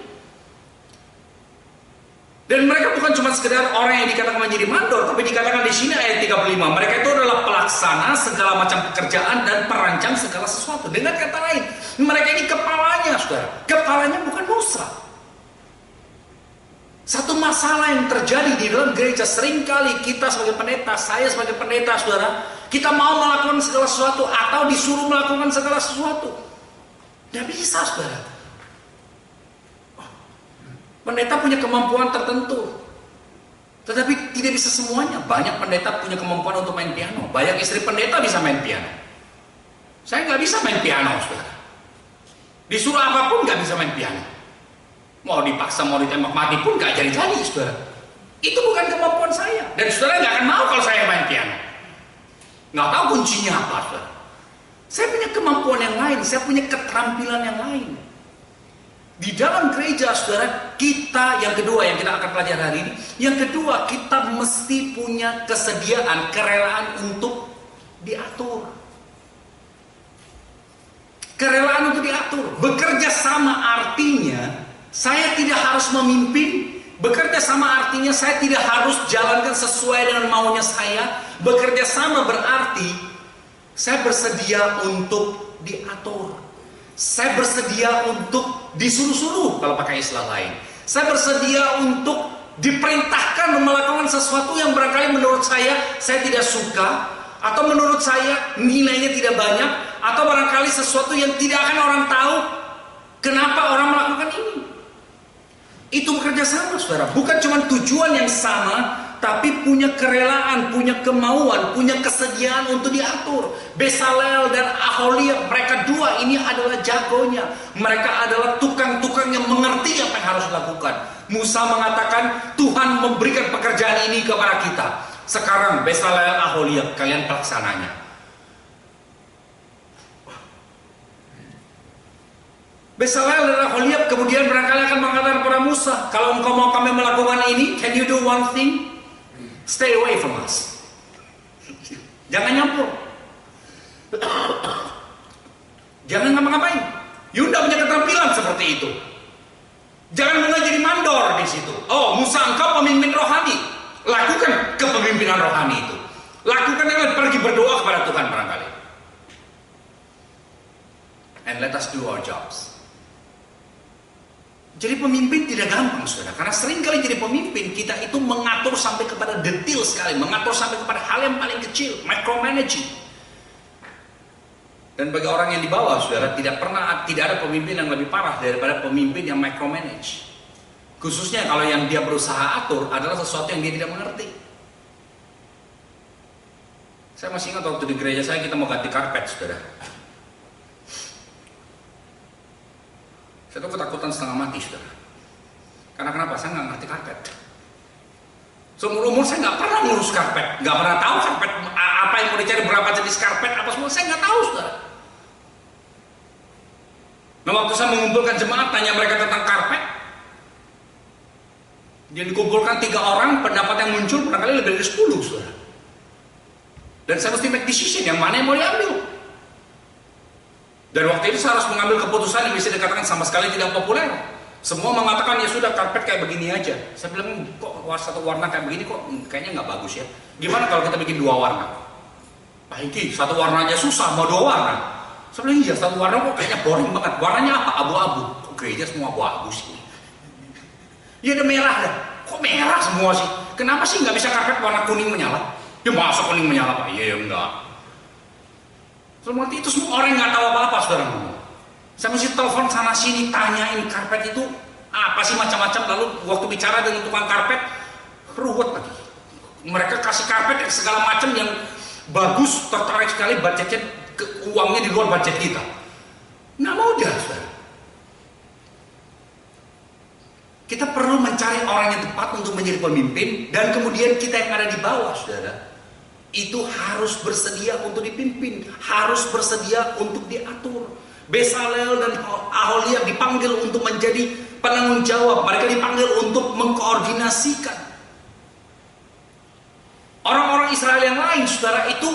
Dan mereka bukan cuma sekedar orang yang dikatakan menjadi mandor, tapi dikatakan di sini ayat 35, mereka itu adalah pelaksana segala macam pekerjaan dan perancang segala sesuatu. Dengan kata lain, mereka ini kepalanya, saudara. Kepalanya bukan Musa. Satu masalah yang terjadi di dalam gereja, seringkali kita sebagai pendeta, saya sebagai pendeta, saudara, kita mau melakukan segala sesuatu atau disuruh melakukan segala sesuatu. Tidak bisa, saudara. Pendeta punya kemampuan tertentu, tetapi tidak bisa semuanya. Banyak pendeta punya kemampuan untuk main piano. Banyak istri pendeta bisa main piano. Saya nggak bisa main piano, saudara. Disuruh apapun nggak bisa main piano. Mau dipaksa, mau ditembak mati pun gak jadi-jadi, saudara. Itu bukan kemampuan saya. Dan saudara gak akan mau kalau saya main piano. Gak tahu kuncinya apa, saudara. Saya punya kemampuan yang lain, saya punya keterampilan yang lain. Di dalam gereja, saudara, kita yang kedua yang kita akan pelajari hari ini, yang kedua, kita mesti punya kesediaan, kerelaan untuk diatur. Kerelaan untuk diatur. Bekerja sama artinya saya tidak harus memimpin. Bekerja sama artinya saya tidak harus jalankan sesuai dengan maunya saya. Bekerja sama berarti saya bersedia untuk diatur. Saya bersedia untuk disuruh-suruh kalau pakai istilah lain. Saya bersedia untuk diperintahkan melakukan sesuatu yang barangkali menurut saya tidak suka, atau menurut saya nilainya tidak banyak, atau barangkali sesuatu yang tidak akan orang tahu kenapa orang melakukan ini. Itu bekerja sama, saudara. Bukan cuma tujuan yang sama, tapi punya kerelaan, punya kemauan, punya kesediaan untuk diatur. Besaleel dan Aholiab, mereka dua ini adalah jagonya. Mereka adalah tukang-tukang yang mengerti apa yang harus dilakukan. Musa mengatakan, Tuhan memberikan pekerjaan ini kepada kita. Sekarang Besaleel, Aholiab, kalian pelaksananya. Besaleel dan Aholiab kemudian barangkali akan mengatakan kepada Musa, kalau engkau mau kami melakukan ini, can you do one thing? Stay away from us. Jangan nyampur. Jangan ngapa-ngapain. Yuda punya keterampilan seperti itu. Jangan mulai jadi mandor di situ. Oh, Musa, engkau pemimpin rohani. Lakukan kepemimpinan rohani itu. Lakukan dengan pergi berdoa kepada Tuhan barangkali. And let us do our jobs. Jadi pemimpin tidak gampang, saudara. Karena sering kali jadi pemimpin, kita itu mengatur sampai kepada detail sekali. Mengatur sampai kepada hal yang paling kecil. Micromanaging. Dan bagi orang yang di bawah, saudara, tidak ada pemimpin yang lebih parah daripada pemimpin yang micromanage. Khususnya kalau yang dia berusaha atur adalah sesuatu yang dia tidak mengerti. Saya masih ingat waktu di gereja saya kita mau ganti karpet, saudara. Saya tuh ketakutan setengah mati, saudara. Karena kenapa? Saya nggak ngerti karpet. Seumur umur saya nggak pernah ngurus karpet, nggak pernah tahu karpet apa yang mau dicari, berapa jenis karpet, apa semua saya nggak tahu, saudara. Nah, waktu saya mengumpulkan jemaat, tanya mereka tentang karpet, dia dikumpulkan 3 orang, pendapat yang muncul barangkali lebih dari 10, saudara. Dan saya mesti make decision yang mana yang mau diambil. Dan waktu itu saya harus mengambil keputusan yang bisa dikatakan sama sekali tidak populer. Semua mengatakan ya sudah karpet kayak begini aja. Saya bilang kok satu warna kayak begini kok kayaknya nggak bagus ya. Gimana kalau kita bikin 2 warna? Pak Hiki, 1 warna aja susah, mau 2 warna. Saya bilang iya 1 warna kok kayaknya boring banget. Warnanya apa? Abu-abu. Kok gereja semua abu-abu sih? Ya ada merah dah. Kok merah semua sih? Kenapa sih nggak bisa karpet warna kuning menyala? Ya masa kuning menyala Pak? Iya enggak. Seperti itu semua orang nggak tahu apa-apa, saudara. Saya mesti telepon sana sini, tanyain karpet itu apa sih macam-macam. Lalu waktu bicara dengan tukang karpet, ruwet lagi. Mereka kasih karpet segala macam yang bagus, tertarik sekali, budgetnya uangnya di luar budget kita. Nggak mudah, saudara. Kita perlu mencari orang yang tepat untuk menjadi pemimpin, dan kemudian kita yang ada di bawah, saudara, itu harus bersedia untuk dipimpin, harus bersedia untuk diatur. Bezalel dan Aholiab dipanggil untuk menjadi penanggung jawab. Mereka dipanggil untuk mengkoordinasikan. Orang-orang Israel yang lain, saudara, itu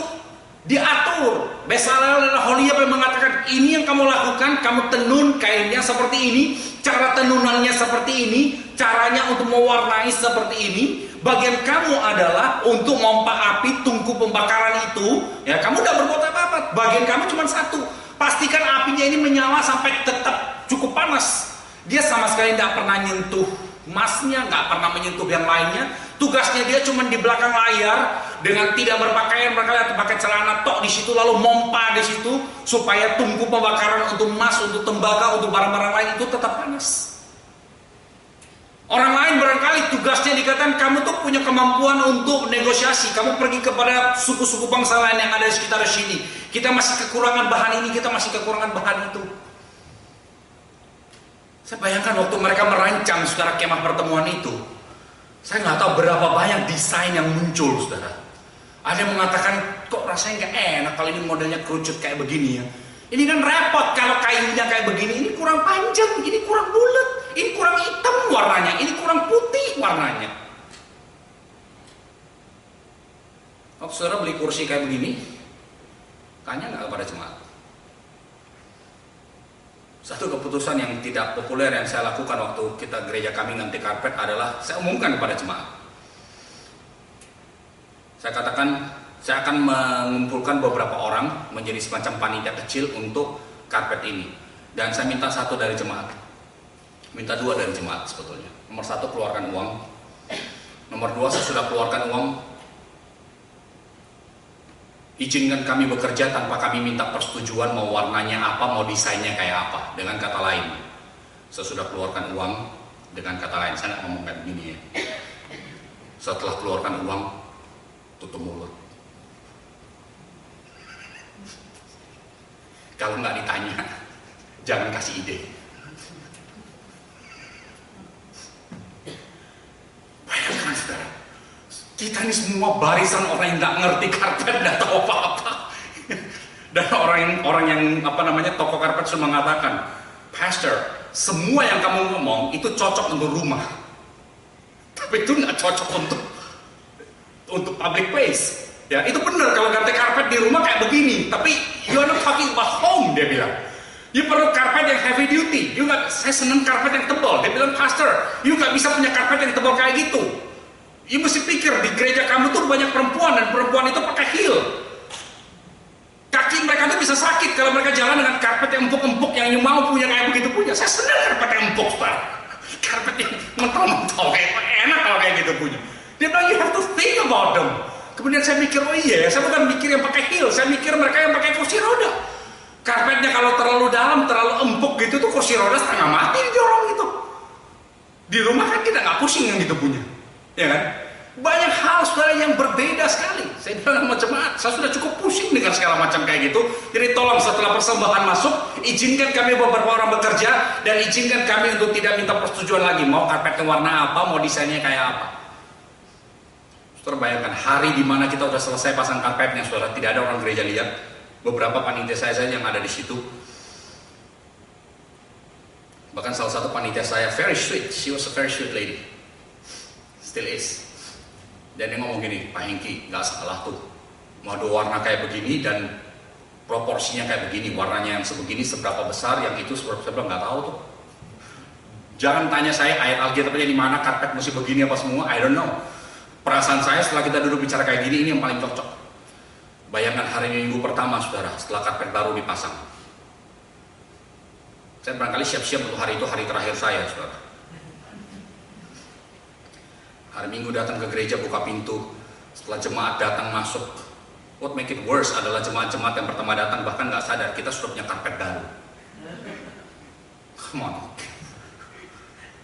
diatur. Bezalel dan Aholiab yang mengatakan, ini yang kamu lakukan, kamu tenun kainnya seperti ini, cara tenunannya seperti ini, caranya untuk mewarnai seperti ini. Bagian kamu adalah untuk mompa api tungku pembakaran itu. Ya, kamu udah berbuat apa-apa. Bagian kamu cuma satu. Pastikan apinya ini menyala sampai tetap cukup panas. Dia sama sekali tidak pernah nyentuh masnya, nggak pernah menyentuh yang lainnya. Tugasnya dia cuma di belakang layar dengan tidak berpakaian, mereka pakai celana tok di situ, lalu mompa di situ supaya tungku pembakaran untuk emas, untuk tembaga, untuk barang-barang lain itu tetap panas. Orang lain barangkali tugasnya dikatakan, kamu tuh punya kemampuan untuk negosiasi. Kamu pergi kepada suku-suku bangsa lain yang ada di sekitar sini. Kita masih kekurangan bahan ini, kita masih kekurangan bahan itu. Saya bayangkan waktu mereka merancang, saudara, kemah pertemuan itu, saya nggak tahu berapa banyak desain yang muncul, saudara. Ada yang mengatakan, kok rasanya nggak enak kalau ini modelnya kerucut kayak begini ya. Ini kan repot kalau kayunya kayak begini. Ini kurang panjang, ini kurang bulat, ini kurang hitam warnanya, ini kurang putih warnanya. Kalau saudara beli kursi kayak begini, tanya nggak kepada jemaat? Satu keputusan yang tidak populer yang saya lakukan waktu kita gereja kami ganti karpet adalah saya umumkan kepada jemaat. Saya katakan, saya akan mengumpulkan beberapa orang menjadi semacam panitia kecil untuk karpet ini. Dan saya minta satu dari jemaat, minta dua dari jemaat sebetulnya. Nomor satu, keluarkan uang. Nomor dua, saya sudah keluarkan uang. Izinkan kami bekerja tanpa kami minta persetujuan mau warnanya apa, mau desainnya kayak apa. Dengan kata lain, saya sudah keluarkan uang. Dengan kata lain, saya nggak ngomong kayak begini ya. Setelah keluarkan uang, tutup mulut. Kalau nggak ditanya, jangan kasih ide. Bayangkan, saudara, kita ini semua barisan orang yang nggak ngerti karpet, nggak tahu apa-apa. Dan orang yang toko karpet sudah mengatakan, Pastor, semua yang kamu ngomong itu cocok untuk rumah, tapi itu nggak cocok untuk public place. Ya, itu benar kalau ganti karpet di rumah kayak begini, tapi you are not talking about home, dia bilang. You perlu karpet yang heavy duty. Saya senang karpet yang tebal. Dia bilang, Pastor, you nggak bisa punya karpet yang tebal kayak gitu. You mesti pikir di gereja kamu tuh banyak perempuan, dan perempuan itu pakai heel. Kaki mereka tuh bisa sakit kalau mereka jalan dengan karpet yang empuk-empuk yang you mau punya kayak begitu punya. Saya senang karpet yang empuk, Pak. Karpet yang mentol-mentol kayak enak kalau kayak gitu punya. Dia bilang, you have to think about them. Kemudian saya mikir, oh iya, saya bukan mikir yang pakai heel, saya mikir mereka yang pakai kursi roda. Karpetnya kalau terlalu dalam, terlalu empuk gitu tuh kursi roda setengah mati didorong gitu. Di rumah kan kita nggak pusing yang gitu punya, ya kan? Banyak hal, saudara, yang berbeda sekali. Saya bilang sama jemaat, saya sudah cukup pusing dengan segala macam kayak gitu. Jadi tolong setelah persembahan masuk, izinkan kami beberapa orang bekerja, dan izinkan kami untuk tidak minta persetujuan lagi. Mau karpetnya warna apa, mau desainnya kayak apa. Saudara bayangkan hari di mana kita sudah selesai pasang karpetnya, saudara, tidak ada orang gereja lihat. Beberapa panitia saya saja yang ada di situ. Bahkan salah satu panitia saya very sweet, she was a very sweet lady, still is. Dan dia ngomong gini, Pak Hengki, nggak salah tuh, mau ada warna kayak begini dan proporsinya kayak begini, warnanya yang sebegini seberapa besar, yang itu seberapa, nggak tahu tuh. Jangan tanya saya ayat Alkitabnya di mana, karpet mesti begini apa semua, I don't know. Perasaan saya setelah kita duduk bicara kayak gini, ini yang paling cocok. Bayangkan hari Minggu pertama, saudara, setelah karpet baru dipasang. Saya barangkali siap-siap untuk hari itu, hari terakhir saya, saudara. Hari Minggu datang ke gereja, buka pintu. Setelah jemaat datang masuk, what make it worse adalah jemaat-jemaat yang pertama datang bahkan nggak sadar kita sudah punya karpet baru. Come on.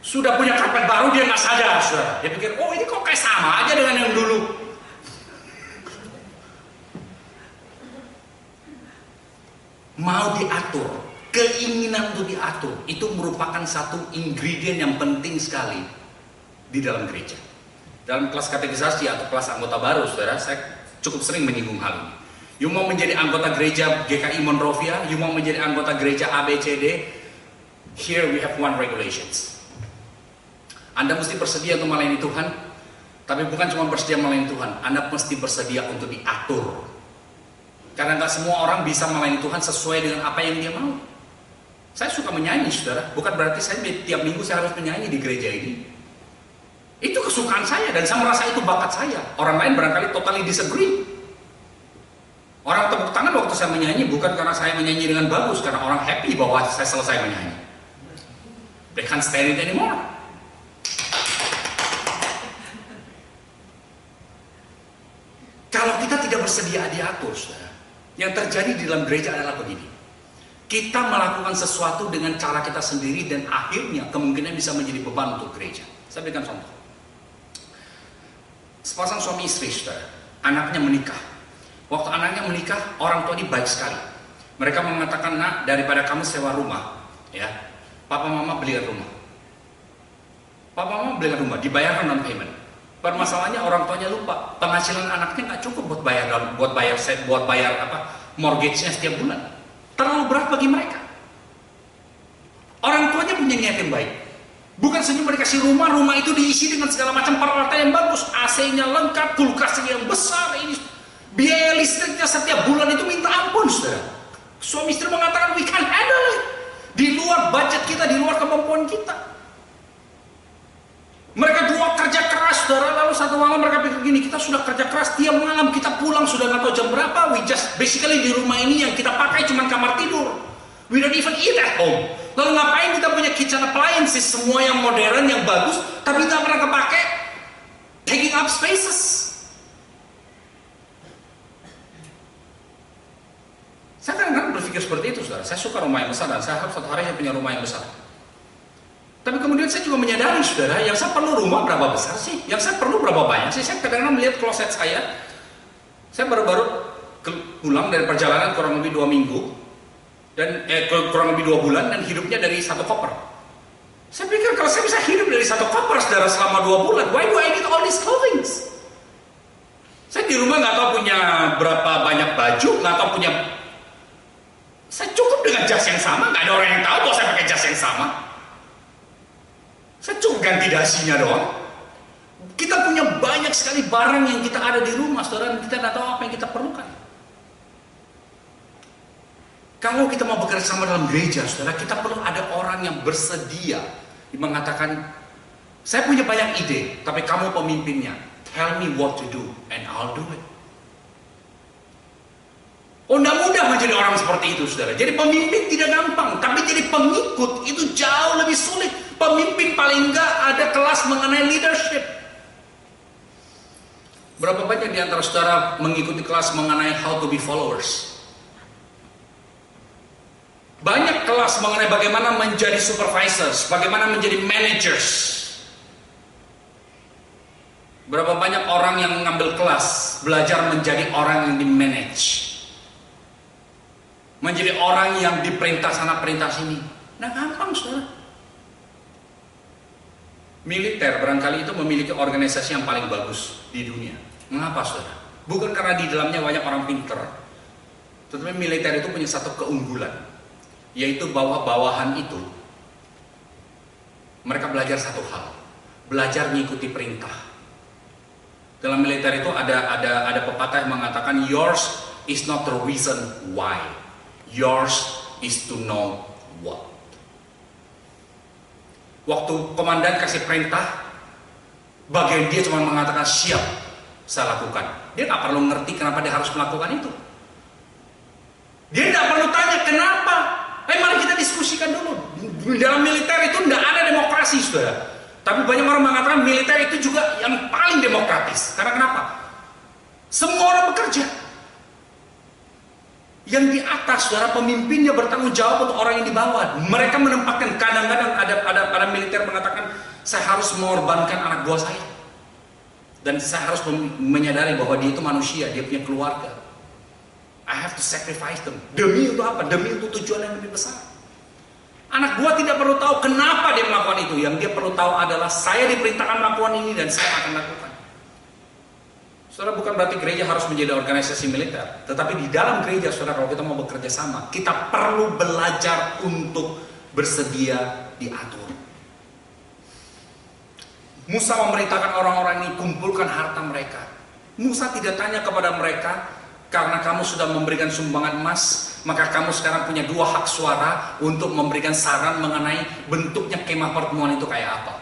Sudah punya karpet baru, dia nggak sadar, saudara. Dia pikir, oh ini kok kayak sama aja dengan yang dulu. mau diatur, keinginan untuk diatur, itu merupakan satu ingredient yang penting sekali di dalam gereja. Dalam kelas katekisasi atau kelas anggota baru, saudara, saya cukup sering menyinggung hal ini. You mau menjadi anggota gereja GKI Monrovia, you mau menjadi anggota gereja ABCD, here we have one regulations. Anda mesti bersedia untuk melayani Tuhan, tapi bukan cuma bersedia melayani Tuhan, Anda mesti bersedia untuk diatur. Karena nggak semua orang bisa melayani Tuhan sesuai dengan apa yang dia mau. Saya suka menyanyi, saudara. Bukan berarti saya tiap minggu saya harus menyanyi di gereja ini. Itu kesukaan saya dan saya merasa itu bakat saya. Orang lain barangkali totally disagree. Orang tepuk tangan waktu saya menyanyi bukan karena saya menyanyi dengan bagus, karena orang happy bahwa saya selesai menyanyi. They can't stand it anymore. Kalau kita tidak bersedia diatur, saudara, yang terjadi di dalam gereja adalah begini. Kita melakukan sesuatu dengan cara kita sendiri dan akhirnya kemungkinan bisa menjadi beban untuk gereja. Saya berikan contoh. Sepasang suami istri, saudara, anaknya menikah. Waktu anaknya menikah, orang tua ini baik sekali. Mereka mengatakan, nak, daripada kamu sewa rumah, ya, papa mama belikan rumah. Papa mama belikan rumah, dibayarkan down payment. Permasalahannya orang tuanya lupa, penghasilan anaknya nggak cukup buat bayar mortgage-nya setiap bulan. Terlalu berat bagi mereka. Orang tuanya punya niat yang baik. Bukan saja mereka kasih rumah itu diisi dengan segala macam peralatan yang bagus, AC-nya lengkap, kulkasnya yang besar, ini biaya listriknya setiap bulan itu minta ampun, saudara. Suami istri mengatakan we can't handle it. Di luar budget kita, di luar kemampuan kita. Mereka dua kerja keras, saudara, lalu satu malam mereka pikir gini, kita sudah kerja keras tiap malam, kita pulang sudah nggak tahu jam berapa, we just basically di rumah ini yang kita pakai cuma kamar tidur, we don't even eat at home. Lalu ngapain kita punya kitchen appliances, semua yang modern, yang bagus, tapi nggak pernah kepake, taking up spaces. Saya kadang-kadang berpikir seperti itu, saudara. Saya suka rumah yang besar dan saya harus suatu hari saya punya rumah yang besar. Tapi kemudian saya juga menyadari, saudara, yang saya perlu rumah berapa besar sih? Yang saya perlu berapa banyak sih? Saya kadang-kadang melihat kloset saya. Saya baru-baru pulang dari perjalanan kurang lebih 2 minggu. Dan kurang lebih 2 bulan dan hidupnya dari 1 koper. Saya pikir kalau saya bisa hidup dari 1 koper, saudara, selama 2 bulan, why do I need all these clothing? Saya di rumah nggak tahu punya berapa banyak baju, nggak tahu punya. Saya cukup dengan jas yang sama, nggak ada orang yang tahu bahwa saya pakai jas yang sama. Saya cukup ganti dasinya doang. Kita punya banyak sekali barang yang kita ada di rumah, saudara, dan kita tidak tahu apa yang kita perlukan. Kalau kita mau bekerja sama dalam gereja, saudara, kita perlu ada orang yang bersedia mengatakan, saya punya banyak ide, tapi kamu pemimpinnya. Tell me what to do, and I'll do it. Oh, tidak mudah menjadi orang seperti itu, saudara. Jadi pemimpin tidak gampang, tapi jadi pengikut itu jauh lebih sulit. Pemimpin paling enggak ada kelas mengenai leadership. Berapa banyak di antara saudara mengikuti kelas mengenai how to be followers? Banyak kelas mengenai bagaimana menjadi supervisors, bagaimana menjadi managers. Berapa banyak orang yang mengambil kelas belajar menjadi orang yang di-manage, menjadi orang yang diperintah sana perintah sini. Nah, gampang, saudara. Militer barangkali itu memiliki organisasi yang paling bagus di dunia. Mengapa, saudara? Bukan karena di dalamnya banyak orang pinter, tetapi militer itu punya satu keunggulan, yaitu bahwa bawahan itu mereka belajar satu hal, belajar mengikuti perintah. Dalam militer itu ada pepatah yang mengatakan yours is not the reason why, yours is to know what. Waktu komandan kasih perintah, bagian dia cuma mengatakan siap, saya lakukan. Dia nggak perlu ngerti kenapa dia harus melakukan itu. Dia nggak perlu tanya kenapa. Mari kita diskusikan dulu. Di dalam militer itu tidak ada demokrasi, saudara. Tapi banyak orang mengatakan militer itu juga yang paling demokratis. Karena kenapa? Semua orang bekerja. Yang di atas, saudara, pemimpinnya bertanggung jawab untuk orang yang di bawah. Mereka menempatkan, kadang-kadang ada militer mengatakan, saya harus mengorbankan anak buah saya. Dan saya harus menyadari bahwa dia itu manusia, dia punya keluarga. I have to sacrifice them. Demi untuk apa? Demi untuk tujuan yang lebih besar. Anak buah tidak perlu tahu kenapa dia melakukan itu. Yang dia perlu tahu adalah saya diperintahkan melakukan ini dan saya akan lakukan. Saudara, bukan berarti gereja harus menjadi organisasi militer. Tetapi di dalam gereja, saudara, kalau kita mau bekerja sama, kita perlu belajar untuk bersedia diatur. Musa memerintahkan orang-orang ini kumpulkan harta mereka. Musa tidak tanya kepada mereka, karena kamu sudah memberikan sumbangan emas, maka kamu sekarang punya 2 hak suara untuk memberikan saran mengenai bentuknya kemah pertemuan itu kayak apa.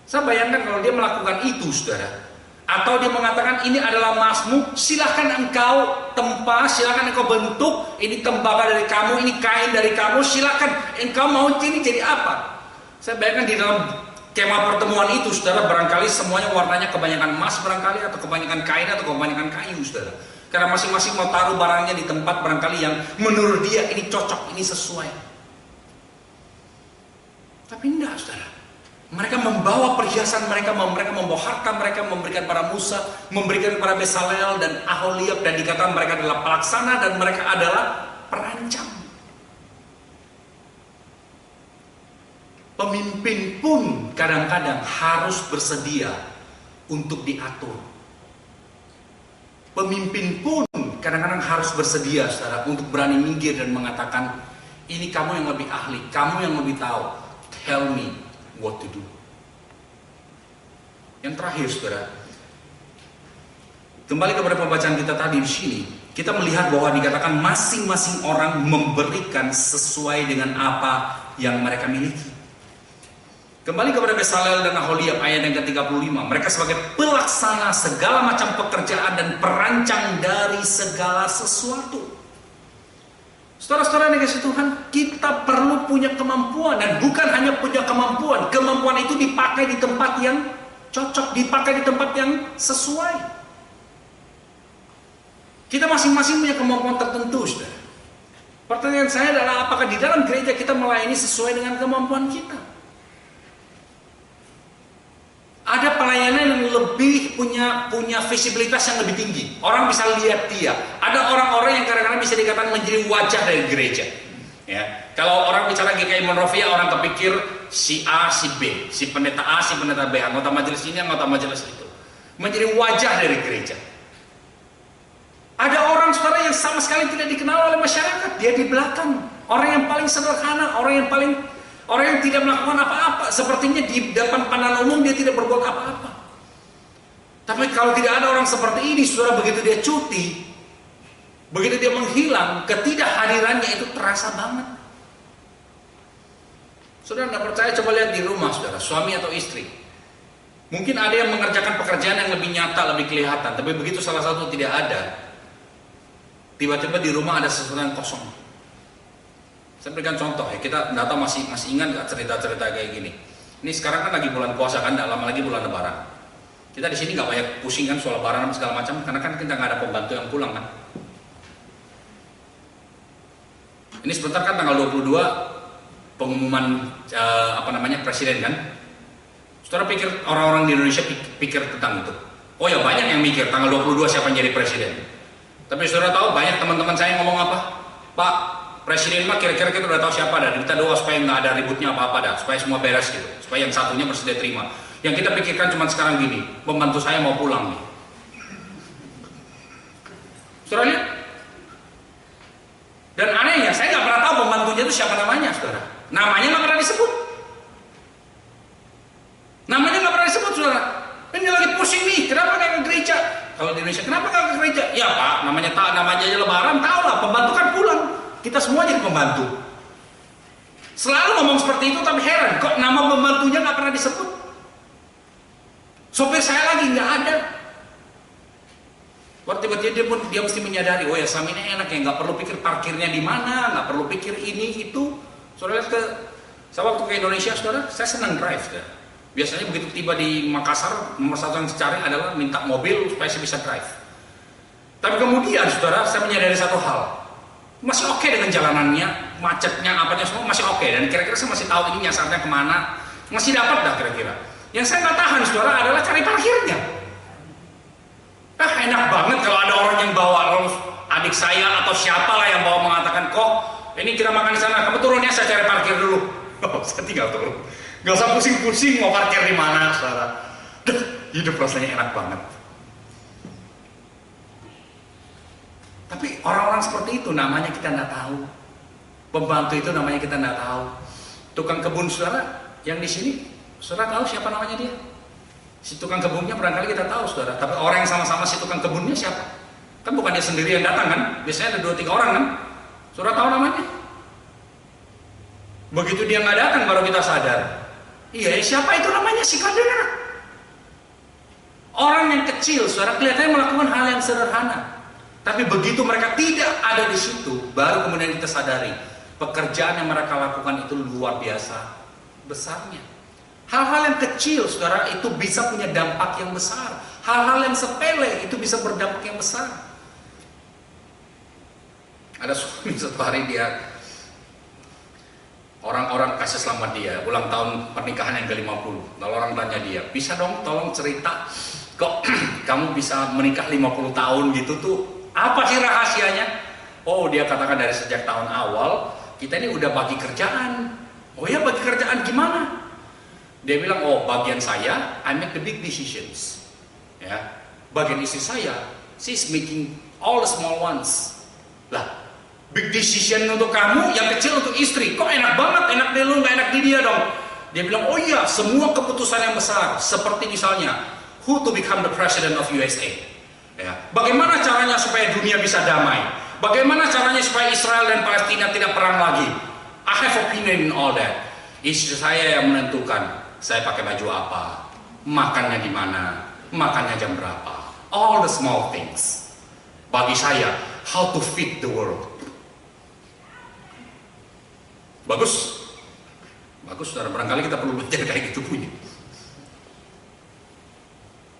Saya bayangkan kalau dia melakukan itu, saudara. Atau dia mengatakan ini adalah emasmu, silahkan engkau tempa, silahkan engkau bentuk, ini tembaga dari kamu, ini kain dari kamu, silahkan engkau mau ini jadi apa. Saya bayangkan di dalam kemah pertemuan itu, saudara, barangkali semuanya warnanya kebanyakan emas barangkali, atau kebanyakan kain, atau kebanyakan kayu, saudara. Karena masing-masing mau taruh barangnya di tempat barangkali yang menurut dia ini cocok, ini sesuai. Tapi enggak, saudara. Mereka membawa perhiasan mereka membawa harta mereka, memberikan pada Musa, memberikan kepada Besaleel dan Aholiab, dan dikatakan mereka adalah pelaksana dan mereka adalah perancang. Pemimpin pun kadang-kadang harus bersedia untuk diatur. Pemimpin pun kadang-kadang harus bersedia, saudara, untuk berani minggir dan mengatakan, ini kamu yang lebih ahli, kamu yang lebih tahu, tell me what to do. Yang terakhir, saudara, kembali kepada pembacaan kita tadi di sini, kita melihat bahwa dikatakan masing-masing orang memberikan sesuai dengan apa yang mereka miliki. Kembali kepada Besaleel dan Aholiab ayat yang ke-35, mereka sebagai pelaksana segala macam pekerjaan dan perancang dari segala sesuatu. Saudara-saudara yang dikasihi Tuhan, kita perlu punya kemampuan, dan bukan hanya punya kemampuan. Kemampuan itu dipakai di tempat yang cocok, dipakai di tempat yang sesuai. Kita masing-masing punya kemampuan tertentu, saudara. Pertanyaan saya adalah, apakah di dalam gereja kita melayani sesuai dengan kemampuan kita? Ada pelayanan yang lebih punya visibilitas yang lebih tinggi. Orang bisa lihat dia. Ada orang-orang yang kadang-kadang bisa dikatakan menjadi wajah dari gereja. Ya, kalau orang bicara GKI Monrovia, orang kepikir si A, si B, si pendeta A, si pendeta B, anggota majelis ini, anggota majelis itu. Menjadi wajah dari gereja. Ada orang, saudara, yang sama sekali tidak dikenal oleh masyarakat. Dia di belakang. Orang yang paling sederhana, orang yang tidak melakukan apa-apa. Sepertinya di depan pandangan umum dia tidak berbuat apa-apa. Tapi kalau tidak ada orang seperti ini, saudara, begitu dia cuti, begitu dia menghilang, ketidakhadirannya itu terasa banget. Saudara tidak percaya, coba lihat di rumah, saudara, suami atau istri. Mungkin ada yang mengerjakan pekerjaan yang lebih nyata, lebih kelihatan. Tapi begitu salah satu tidak ada, tiba-tiba di rumah ada sesuatu yang kosong. Saya berikan contoh ya, kita tidak tahu masih ingat nggak cerita-cerita kayak gini. Ini sekarang kan lagi bulan puasa kan, tidak lama lagi bulan Lebaran. Kita di sini nggak banyak pusing kan soal Lebaran dan segala macam, karena kan kita nggak ada pembantu yang pulang kan. Ini sebentar kan tanggal 22 pengumuman presiden kan. Saudara pikir orang-orang di Indonesia pikir tentang itu? Oh ya, banyak yang mikir tanggal 22 siapa yang jadi presiden. Tapi saudara tahu banyak teman-teman saya ngomong apa? Pak, presiden mah kira-kira kita udah tahu siapa dah. Kita doa supaya nggak ada ributnya apa-apa dah, supaya semua beres gitu, supaya yang satunya bersedia terima. Yang kita pikirkan cuma sekarang gini, pembantu saya mau pulang nih. Saudara lihat? Dan anehnya, saya nggak pernah tahu pembantunya itu siapa namanya, saudara. Namanya nggak pernah disebut. Namanya nggak pernah disebut, saudara. Ini lagi pusing nih, kenapa nggak ke gereja? Kalau di Indonesia, kenapa nggak ke gereja? Ya Pak, namanya aja Lebaran, tahu lah, pembantu kan pulang. Kita semua jadi pembantu. Selalu ngomong seperti itu, tapi heran, kok nama pembantunya nggak pernah disebut? Sopir saya lagi nggak ada. Tiba-tiba dia mesti menyadari, oh ya selama ini enak ya, nggak perlu pikir parkirnya di mana, nggak perlu pikir ini itu. Saudara, saya waktu ke Indonesia, saudara, saya senang drive. Saudara. Biasanya begitu tiba di Makassar, nomor satu yang saya cari adalah minta mobil supaya saya bisa drive. Tapi kemudian, saudara, saya menyadari satu hal. Masih oke dengan jalanannya, macetnya, apanya semua masih oke. Dan kira-kira saya masih tahu ini nyasarnya kemana, masih dapat dah kira-kira. Yang saya nggak tahan, saudara, adalah cari parkirnya. Enak banget kalau ada orang yang bawa adik saya atau atau siapalah yang bawa mengatakan, kok ini kita makan di sana, kamu turun ya, saya cari parkir dulu. Saya tinggal turun, nggak usah pusing-pusing mau parkir di mana, saudara. Hidup rasanya enak banget. Tapi orang-orang seperti itu namanya kita nggak tahu. Pembantu itu namanya kita nggak tahu. Tukang kebun saudara yang di sini, saudara tahu siapa namanya dia? Si tukang kebunnya barangkali kita tahu saudara. Tapi orang yang sama-sama si tukang kebunnya siapa? Kan bukan dia sendiri yang datang kan? Biasanya ada 2-3 orang kan? Saudara tahu namanya? Begitu dia nggak datang baru kita sadar. Iya, siapa itu namanya? Si kader. Orang yang kecil, saudara kelihatannya melakukan hal yang sederhana. Tapi begitu mereka tidak ada di situ, baru kemudian kita sadari pekerjaan yang mereka lakukan itu luar biasa besarnya. Hal-hal yang kecil, saudara, itu bisa punya dampak yang besar. Hal-hal yang sepele itu bisa berdampak yang besar. Ada suami satu hari dia, orang-orang kasih selamat dia, ulang tahun pernikahan yang ke-50. Lalu orang tanya dia, bisa dong tolong cerita, kok kamu bisa menikah 50 tahun gitu tuh, apa sih rahasianya? Oh, dia katakan dari sejak tahun awal, kita ini udah bagi kerjaan. Oh ya, bagi kerjaan gimana? Dia bilang, oh bagian saya, I make the big decisions. Ya, bagian istri saya, she's making all the small ones. Lah, big decision untuk kamu, yang kecil untuk istri. Kok enak banget, enak di lu, gak enak di dia dong. Dia bilang, oh iya, semua keputusan yang besar, seperti misalnya, who to become the president of USA. Ya, bagaimana caranya supaya dunia bisa damai? Bagaimana caranya supaya Israel dan Palestina tidak perang lagi? I have opinion in all that. Istri saya yang menentukan, saya pakai baju apa, makannya di mana, makannya jam berapa. All the small things. Bagi saya, how to feed the world. Bagus, bagus saudara. Barangkali kita perlu belajar kayak gitu punya.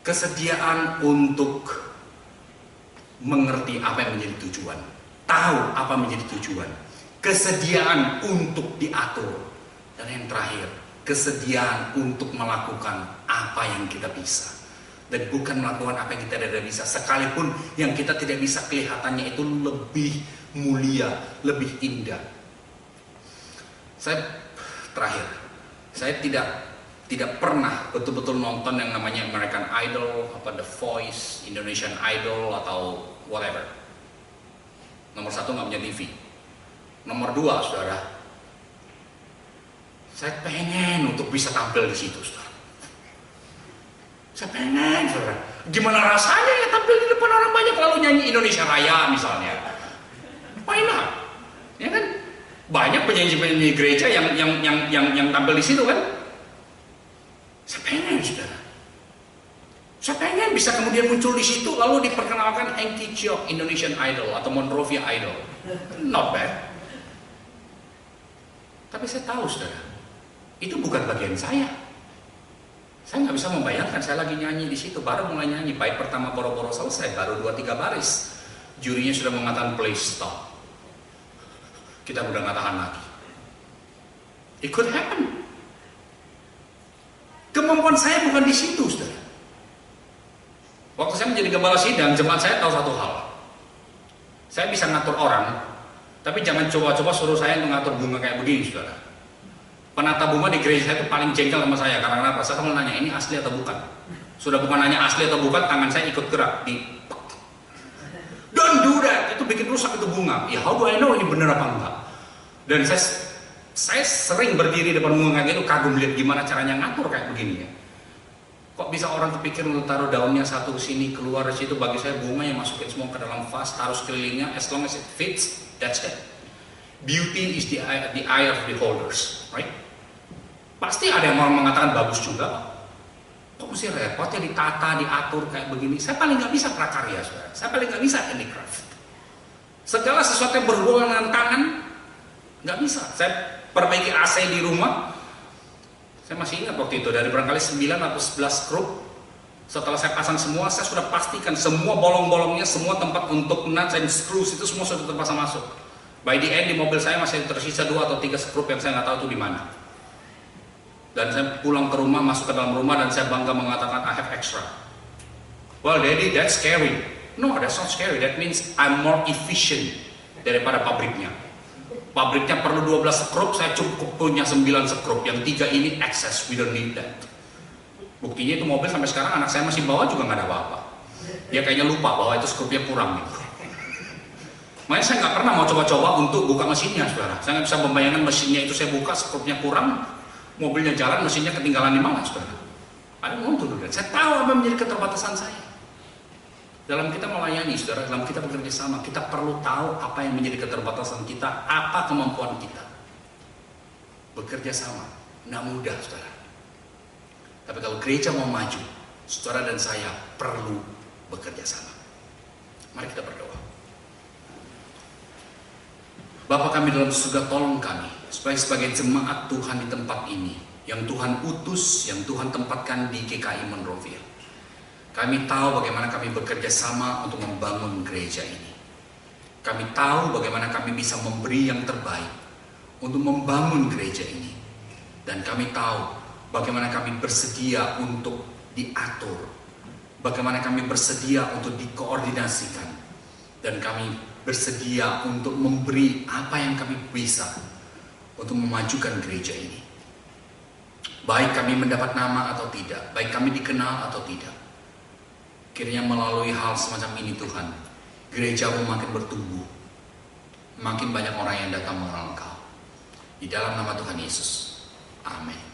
Kesediaan untuk mengerti apa yang menjadi tujuan, tahu apa menjadi tujuan, kesediaan untuk diatur, dan yang terakhir, kesediaan untuk melakukan apa yang kita bisa, dan bukan melakukan apa yang kita tidak bisa, sekalipun yang kita tidak bisa kelihatannya itu lebih mulia, lebih indah. Saya terakhir, saya tidak pernah betul-betul nonton yang namanya American Idol, apa The Voice, Indonesian Idol atau whatever. Nomor 1 nggak punya TV. Nomor 2, saudara, saya pengen untuk bisa tampil di situ, saudara. Saya pengen, saudara. Gimana rasanya ya tampil di depan orang banyak lalu nyanyi Indonesia Raya misalnya? Why not? Ya kan? Banyak penyanyi-penyanyi gereja yang tampil di situ kan? Saya pengen, saudara. Saya pengen bisa kemudian muncul di situ lalu diperkenalkan Hengki Chok Indonesian Idol atau Monrovia Idol. Not bad. Tapi saya tahu, saudara, itu bukan bagian saya. Saya nggak bisa membayangkan saya lagi nyanyi di situ, baru mulai nyanyi, bait pertama boro-boro selesai, baru 2-3 baris, jurinya sudah mengatakan please stop. Kita udah nggak tahan lagi. It could happen. Kemampuan saya bukan di situ, saudara. Waktu saya menjadi gembala sidang, jemaat saya tahu satu hal. Saya bisa ngatur orang, tapi jangan coba-coba suruh saya untuk ngatur bunga kayak begini, saudara. Penata bunga di gereja saya itu paling jengkel sama saya. Karena kenapa? Saya selalu nanya, ini asli atau bukan? Sudah bukan nanya asli atau bukan, tangan saya ikut gerak. Don't do that, itu bikin rusak itu bunga. Ya, how do I know ini benar apa enggak? Dan saya sering berdiri depan bunga kayak gitu, kagum lihat gimana caranya ngatur kayak begini ya. Kok bisa orang terpikir untuk taruh daunnya satu sini keluar dari situ? Bagi saya bunga yang masukin semua ke dalam vas, taruh sekelilingnya, as long as it fits, that's it. Beauty is the eye of the beholders, right? Pasti ada yang orang mengatakan bagus juga. Kok mesti repot ya ditata, diatur kayak begini? Saya paling nggak bisa prakarya, saudara. Saya paling nggak bisa handicraft. Segala sesuatu yang berhubungan dengan tangan nggak bisa. Saya perbaiki AC di rumah. Saya masih ingat waktu itu dari barangkali 9 atau 11 skrup. Setelah saya pasang semua, saya sudah pastikan semua bolong-bolongnya, semua tempat untuk nuts and screws itu semua sudah terpasang masuk. By the end di mobil saya masih tersisa 2 atau 3 skrup yang saya nggak tahu itu di mana. Dan saya pulang ke rumah, masuk ke dalam rumah dan saya bangga mengatakan I have extra. Well, Daddy, that's scary. No, that's not scary. That means I'm more efficient daripada pabriknya. Pabriknya perlu 12 skrup, saya cukup punya 9 skrup. Yang 3 ini excess, we don't need that. Buktinya itu mobil sampai sekarang anak saya masih bawa juga nggak ada apa-apa. Dia kayaknya lupa bahwa itu skrupnya kurang gitu. Makanya saya nggak pernah mau coba-coba untuk buka mesinnya, saudara. Saya nggak bisa membayangkan mesinnya itu saya buka, skrupnya kurang, mobilnya jalan, mesinnya ketinggalan di mana, saudara. Ada yang ngomong dulu, saya tahu apa menjadi keterbatasan saya. Dalam kita melayani, saudara, dalam kita bekerja sama, kita perlu tahu apa yang menjadi keterbatasan kita, apa kemampuan kita. Bekerja sama, nggak mudah, saudara. Tapi kalau gereja mau maju, saudara dan saya perlu bekerja sama. Mari kita berdoa. Bapa kami dalam surga, tolong kami supaya sebagai jemaat Tuhan di tempat ini, yang Tuhan utus, yang Tuhan tempatkan di GKI Monrovia, kami tahu bagaimana kami bekerja sama untuk membangun gereja ini. Kami tahu bagaimana kami bisa memberi yang terbaik untuk membangun gereja ini. Dan kami tahu bagaimana kami bersedia untuk diatur, bagaimana kami bersedia untuk dikoordinasikan, dan kami bersedia untuk memberi apa yang kami bisa untuk memajukan gereja ini. Baik kami mendapat nama atau tidak, baik kami dikenal atau tidak, kiranya melalui hal semacam ini Tuhan, gerejamu makin bertumbuh, makin banyak orang yang datang mengenal Engkau. Di dalam nama Tuhan Yesus, amin.